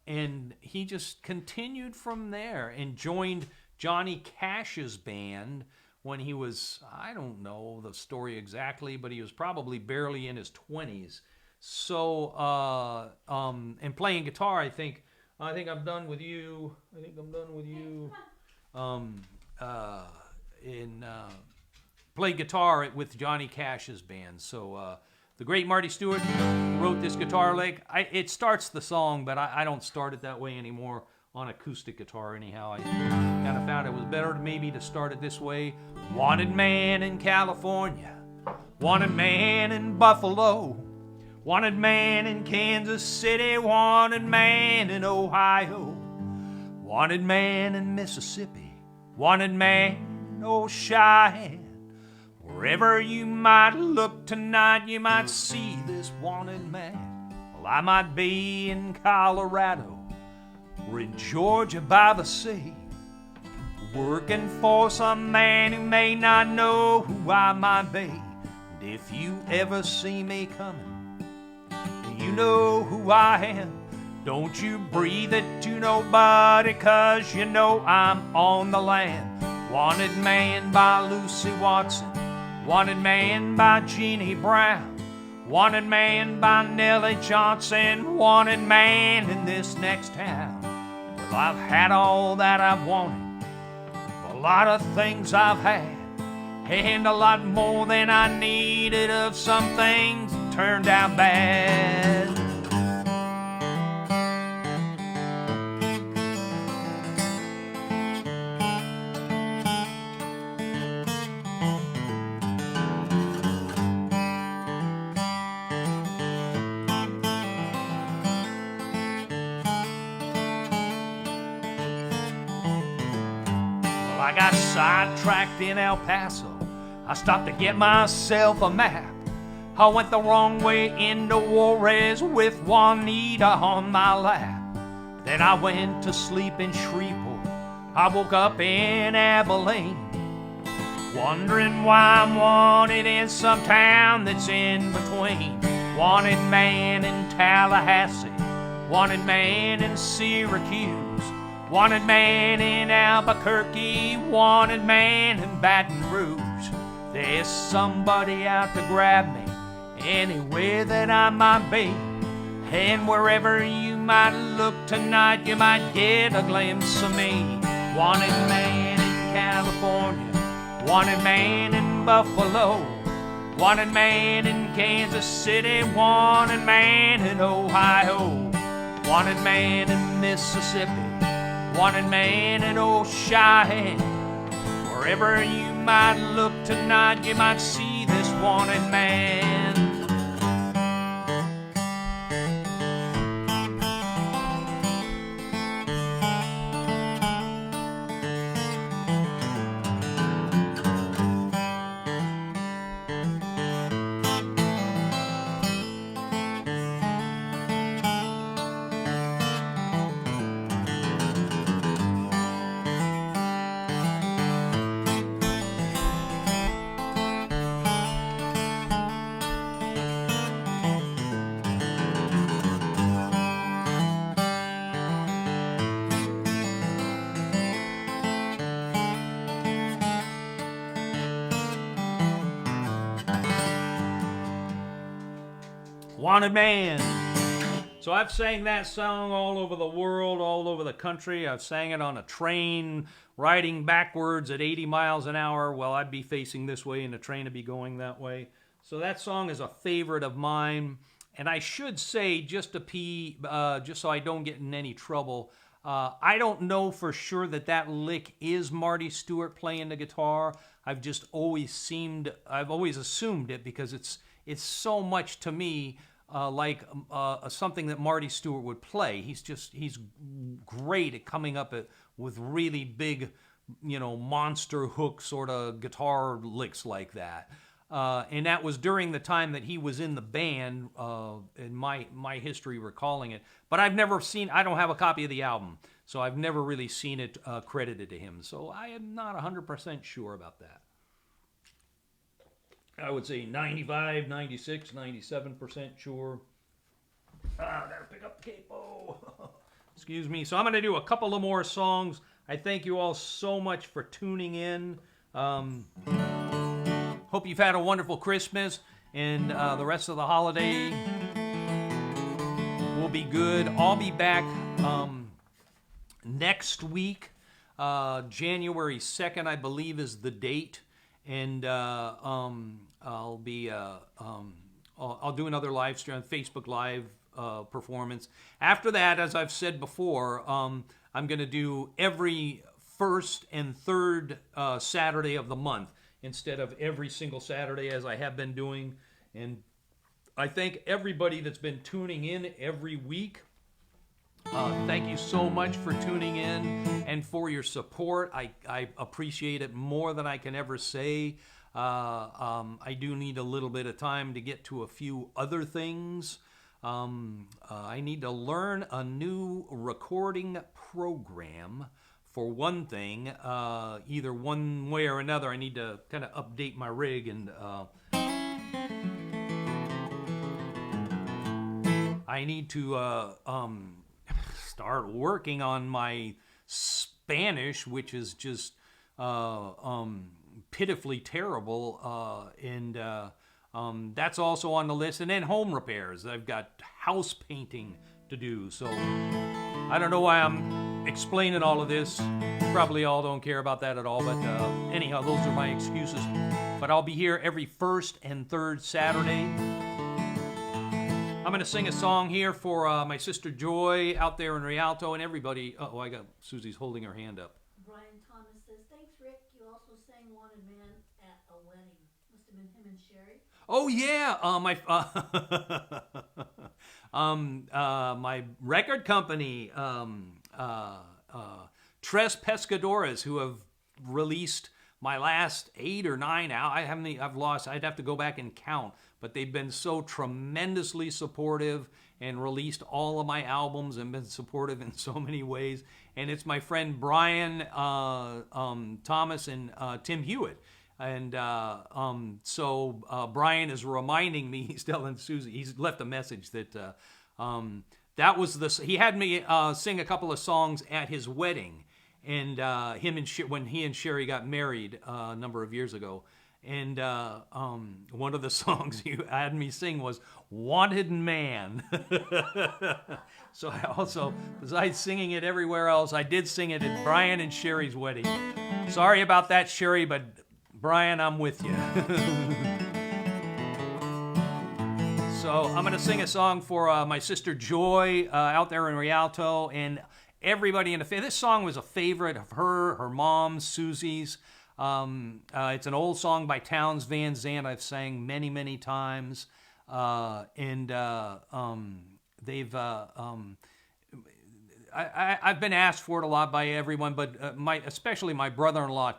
And he just continued from there and joined Johnny Cash's band when he was, I don't know the story exactly, but he was probably barely in his 20s. So, and playing guitar, I think I'm done with you. Played guitar with Johnny Cash's band. So, the great Marty Stewart wrote this guitar lick. It starts the song, but I don't start it that way anymore on acoustic guitar anyhow. I kind of found it was better maybe to start it this way. Wanted man in California, wanted man in Buffalo, wanted man in Kansas City, wanted man in Ohio, wanted man in Mississippi, wanted man in old Cheyenne. Wherever you might look tonight, you might see this wanted man. Well, I might be in Colorado or in Georgia by the sea, working for some man who may not know who I might be. And if you ever see me coming, you know who I am. Don't you breathe it to nobody, 'cause you know I'm on the land. Wanted man by Lucy Watson, wanted man by Jeannie Brown, wanted man by Nellie Johnson, wanted man in this next town. Well, I've had all that I've wanted, a lot of things I've had, and a lot more than I needed of some things that turned out bad. I got sidetracked in El Paso. I stopped to get myself a map. I went the wrong way into Juarez with Juanita on my lap. Then I went to sleep in Shreveport. I woke up in Abilene, wondering why I'm wanted in some town that's in between. Wanted man in Tallahassee, wanted man in Syracuse, wanted man in Albuquerque, wanted man in Baton Rouge. There's somebody out to grab me anywhere that I might be. And wherever you might look tonight, you might get a glimpse of me. Wanted man in California, wanted man in Buffalo, wanted man in Kansas City, wanted man in Ohio, wanted man in Mississippi, wanted man in old Cheyenne. Wherever you might look tonight, you might see this wanted man. Wanted man. So I've sang that song all over the world, all over the country. I've sang it on a train, riding backwards at 80 miles an hour. Well, I'd be facing this way and the train would be going that way. So that song is a favorite of mine. And I should say, just so I don't get in any trouble, I don't know for sure that lick is Marty Stewart playing the guitar. I've always assumed it because it's so much to me like something that Marty Stewart would play. He's great at coming up with really big, monster hook sort of guitar licks like that. And that was during the time that he was in the band, in my history recalling it. But I don't have a copy of the album, so I've never really seen it credited to him. So I am not 100% sure about that. I would say 95, 96, 97% sure. I gotta pick up the capo. Excuse me. So I'm going to do a couple of more songs. I thank you all so much for tuning in. Hope you've had a wonderful Christmas, and the rest of the holiday will be good. I'll be back next week. January 2nd, I believe, is the date. And I'll do another live stream, Facebook Live performance. After that, as I've said before, I'm going to do every first and third Saturday of the month instead of every single Saturday as I have been doing. And I thank everybody that's been tuning in every week. Thank you so much for tuning in and for your support. I appreciate it more than I can ever say. I do need a little bit of time to get to a few other things. I need to learn a new recording program, for one thing. Either one way or another, I need to kind of update my rig, and I need to start working on my Spanish, which is just pitifully terrible, and that's also on the list. And then home repairs. I've got house painting to do. So I don't know why I'm explaining all of this. Probably all don't care about that at all. But anyhow, those are my excuses. But I'll be here every first and third Saturday. I'm going to sing a song here for my sister Joy out there in Rialto and everybody. Oh, I got Susie's holding her hand up. Brian Thomas says, thanks, Rick. You also sang Wanted Man at a wedding. Must have been him and Sherry. Oh yeah, my record company, Tres Pescadores, who have released my last 8 or 9 out. I've lost. I'd have to go back and count, but they've been so tremendously supportive and released all of my albums and been supportive in so many ways. And it's my friend Brian Thomas and Tim Hewitt. And so Brian is reminding me, he's telling Susie, he's left a message that that was he had me sing a couple of songs at his wedding, and when he and Sherry got married a number of years ago. And one of the songs he had me sing was Wanted Man. So I also, besides singing it everywhere else, I did sing it at Brian and Sherry's wedding. Sorry about that, Sherry, but Brian, I'm with you. So I'm going to sing a song for my sister Joy out there in Rialto and everybody in the family. This song was a favorite of her mom, Susie's. It's an old song by Townes Van Zandt I've sang many, many times. I've been asked for it a lot by everyone, but especially my brother-in-law,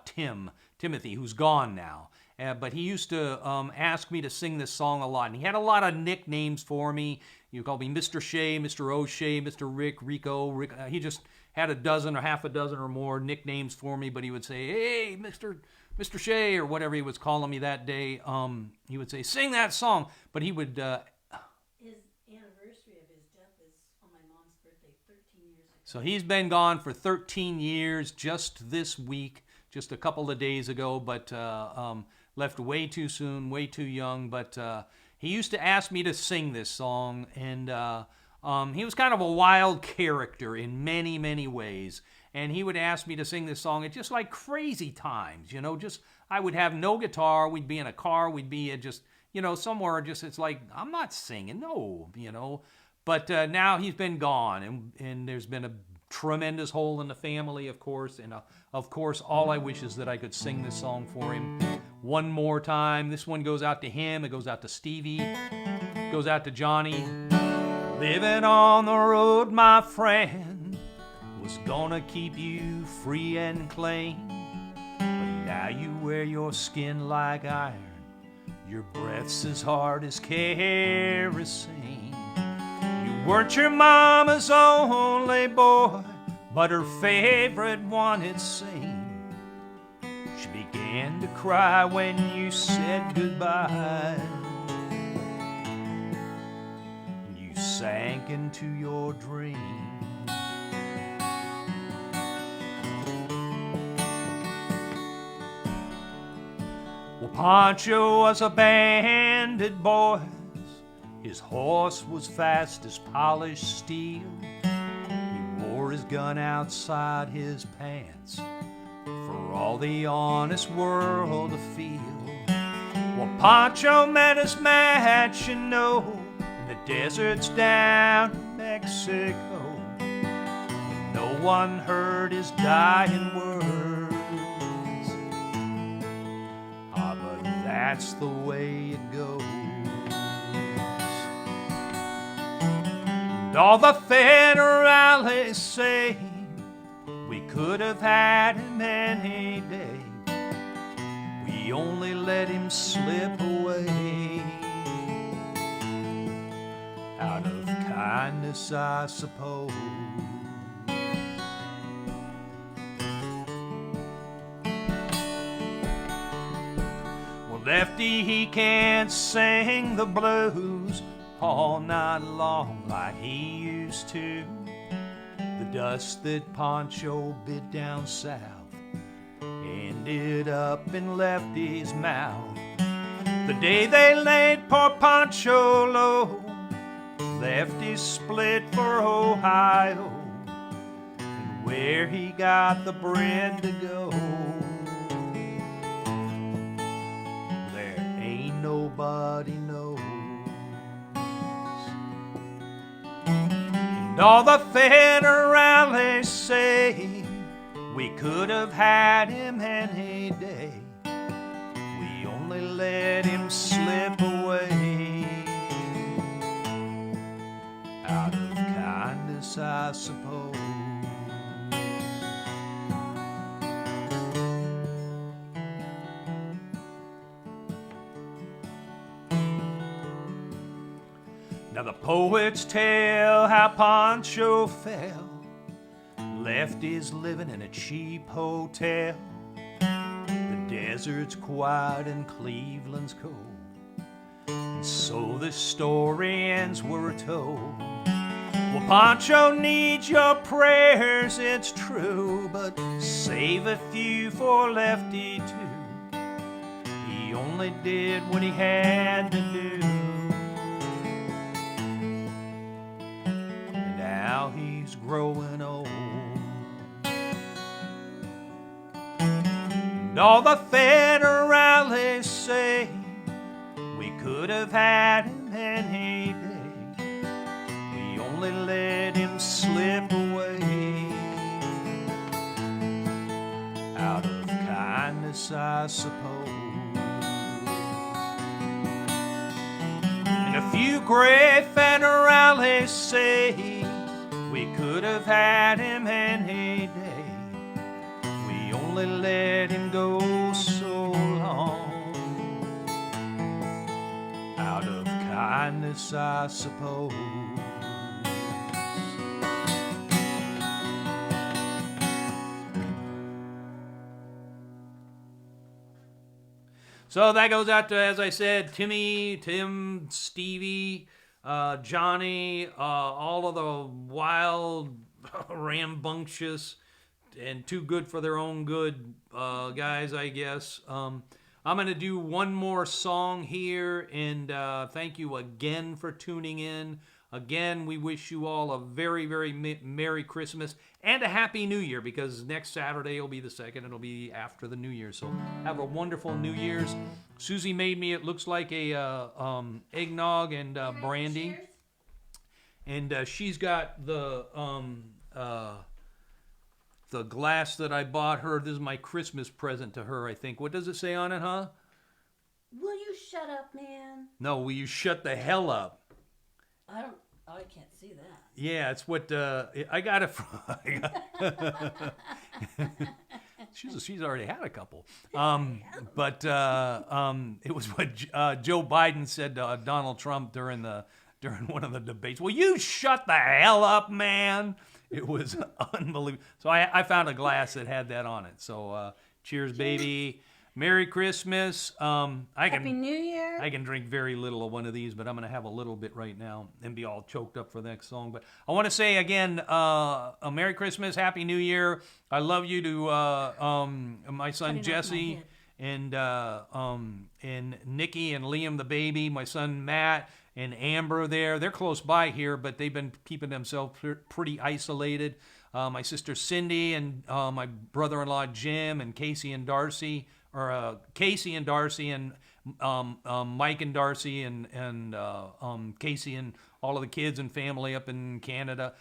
Timothy, who's gone now. But he used to ask me to sing this song a lot. And he had a lot of nicknames for me. You called me Mr. Shea, Mr. O'Shea, Mr. Rick, Rico. He just had a dozen or half a dozen or more nicknames for me. But he would say, hey, Mr. Shea, or whatever he was calling me that day. He would say, sing that song. But he would... His anniversary of his death is on my mom's birthday, 13 years ago. So he's been gone for 13 years just this week, just a couple of days ago, but left way too soon, way too young. But he used to ask me to sing this song, and he was kind of a wild character in many, many ways. And he would ask me to sing this song at just like crazy times, just I would have no guitar. We'd be in a car. We'd be at just, somewhere just, it's like, I'm not singing, no, But now he's been gone, and there's been a tremendous hole in the family, of course. And of course, all I wish is that I could sing this song for him one more time. This one goes out to him. It goes out to Stevie. It goes out to Johnny. Living on the road, my friend, was gonna keep you free and clean. But now you wear your skin like iron. Your breath's as hard as kerosene. You weren't your mama's only boy, but her favorite one, it seemed. She began to cry when you said goodbye. You sank into your dream. Well, Pancho was a bandit, boys. His horse was fast as polished steel. He wore his gun outside his pants for all the honest world to feel. Well, Pancho met his match, in the deserts down in Mexico. No one heard his dying words. But that's the way it goes. And all the federales say we could have had him any day. We only let him slip away out of kindness, I suppose. Well, Lefty, he can't sing the blues all night long like he used to. The dust that Pancho bit down south ended up in Lefty's mouth. The day they laid poor Pancho low, Lefty split for Ohio, and where he got the bread to go, there ain't nobody knows. And all the federales say we could have had him any day. We only let him slip away out of kindness, I suppose. Now the poets tell how Pancho fell. Lefty's living in a cheap hotel. The desert's quiet and Cleveland's cold. And so the story ends, we're told. Well, Pancho needs your prayers, it's true, but save a few for Lefty too. He only did what he had to do. And now he's growing old. And all the federales say we could have had him any day. We only let him slip away out of kindness, I suppose. And a few great federales say we could have had him any day. We only let him go so long out of kindness, I suppose. So that goes out to, as I said, Timmy, Tim, Stevie, Johnny, all of the wild, rambunctious, and too good for their own good guys, I guess. I'm going to do one more song here, and thank you again for tuning in. Again, we wish you all a very, very Merry Christmas and a Happy New Year, because next Saturday will be the 2nd. It'll be after the New Year. So have a wonderful New Year's. Susie made me, it looks like a eggnog and brandy. And she's got the glass that I bought her. This is my Christmas present to her, I think. What does it say on it, huh? Will you shut up, man? No, will you shut the hell up? I can't see that. Yeah, it's what I got it from. She's already had a couple. But it was what Joe Biden said to Donald Trump during one of the debates. Will you shut the hell up, man? It was unbelievable. So I found a glass that had that on it. So cheers, baby. Merry Christmas. Happy New Year. I can drink very little of one of these, but I'm going to have a little bit right now and be all choked up for the next song. But I want to say again, a Merry Christmas, Happy New Year. I love you to my son Jesse and Nikki and Liam the baby, my son Matt and Amber there. They're close by here, but they've been keeping themselves pretty isolated. My sister Cindy and my brother-in-law Jim and Casey and Darcy. Casey and Darcy and Mike and Darcy and Casey and all of the kids and family up in Canada.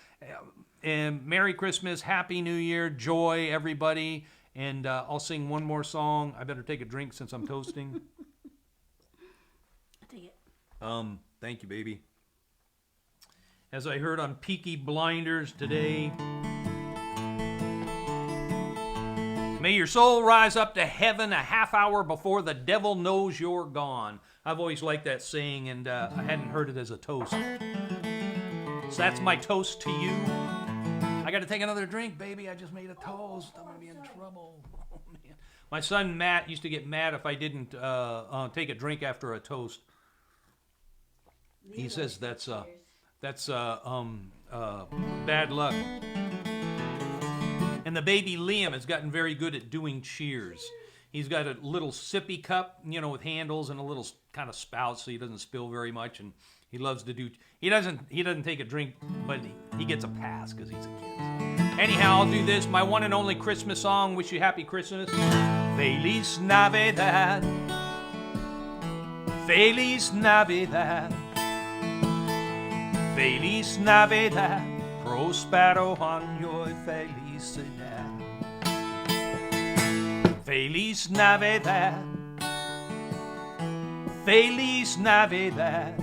And Merry Christmas, Happy New Year, joy, everybody. And I'll sing one more song. I better take a drink since I'm toasting. I'll take it. Thank you, baby. As I heard on Peaky Blinders today, may your soul rise up to heaven a half hour before the devil knows you're gone. I've always liked that saying, and I hadn't heard it as a toast. So that's my toast to you. I got to take another drink, baby. I just made a toast. I'm going to be in trouble. Oh, man. My son Matt used to get mad if I didn't take a drink after a toast. He says that's That's bad luck. And the baby Liam has gotten very good at doing cheers. He's got a little sippy cup, with handles and a little kind of spout so he doesn't spill very much. And he loves to do. He doesn't take a drink, but he gets a pass because he's a kid. So. Anyhow, I'll do this. My one and only Christmas song. Wish you happy Christmas. Feliz Navidad. Feliz Navidad. Feliz Navidad. Prospero año y felicidad. Feliz Navidad. Feliz Navidad.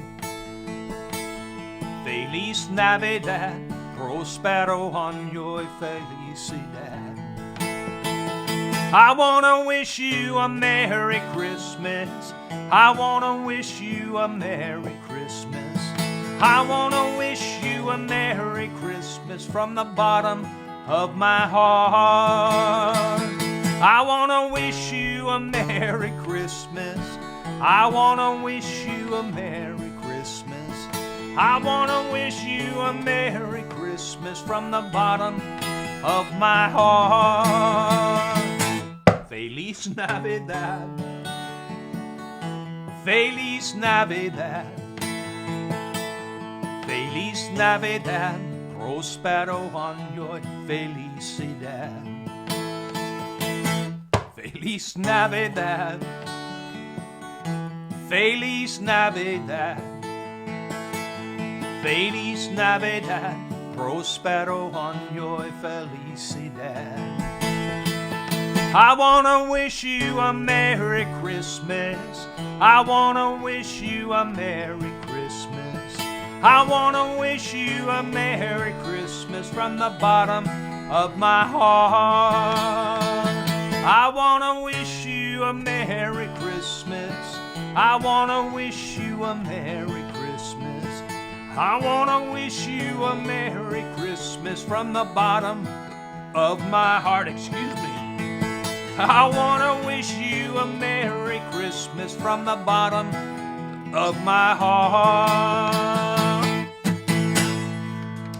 Feliz Navidad. Prospero año y felicidad. I wanna wish you a Merry Christmas. I wanna wish you a Merry Christmas. I wanna wish you a Merry Christmas from the bottom of my heart. I wanna wish you a Merry Christmas. I wanna wish you a Merry Christmas. I wanna wish you a Merry Christmas from the bottom of my heart. Feliz Navidad. Feliz Navidad. Feliz Navidad, prospero año y felicidad. Feliz Navidad, Feliz Navidad, Feliz Navidad, prospero año y felicidad. I wanna wish you a Merry Christmas. I wanna wish you a Merry Christmas. I wanna wish you a Merry Christmas from the bottom of my heart. I wanna wish you a Merry Christmas. I wanna wish you a Merry Christmas. I wanna wish you a Merry Christmas from the bottom of my heart. Excuse me. I wanna wish you a Merry Christmas from the bottom of my heart.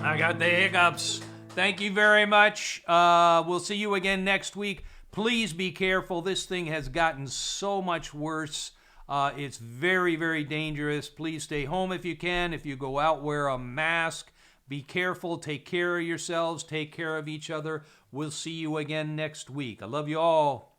I got the hiccups. Thank you very much. We'll see you again next week. Please be careful. This thing has gotten so much worse. It's very, very dangerous. Please stay home if you can. If you go out, wear a mask. Be careful. Take care of yourselves. Take care of each other. We'll see you again next week. I love you all.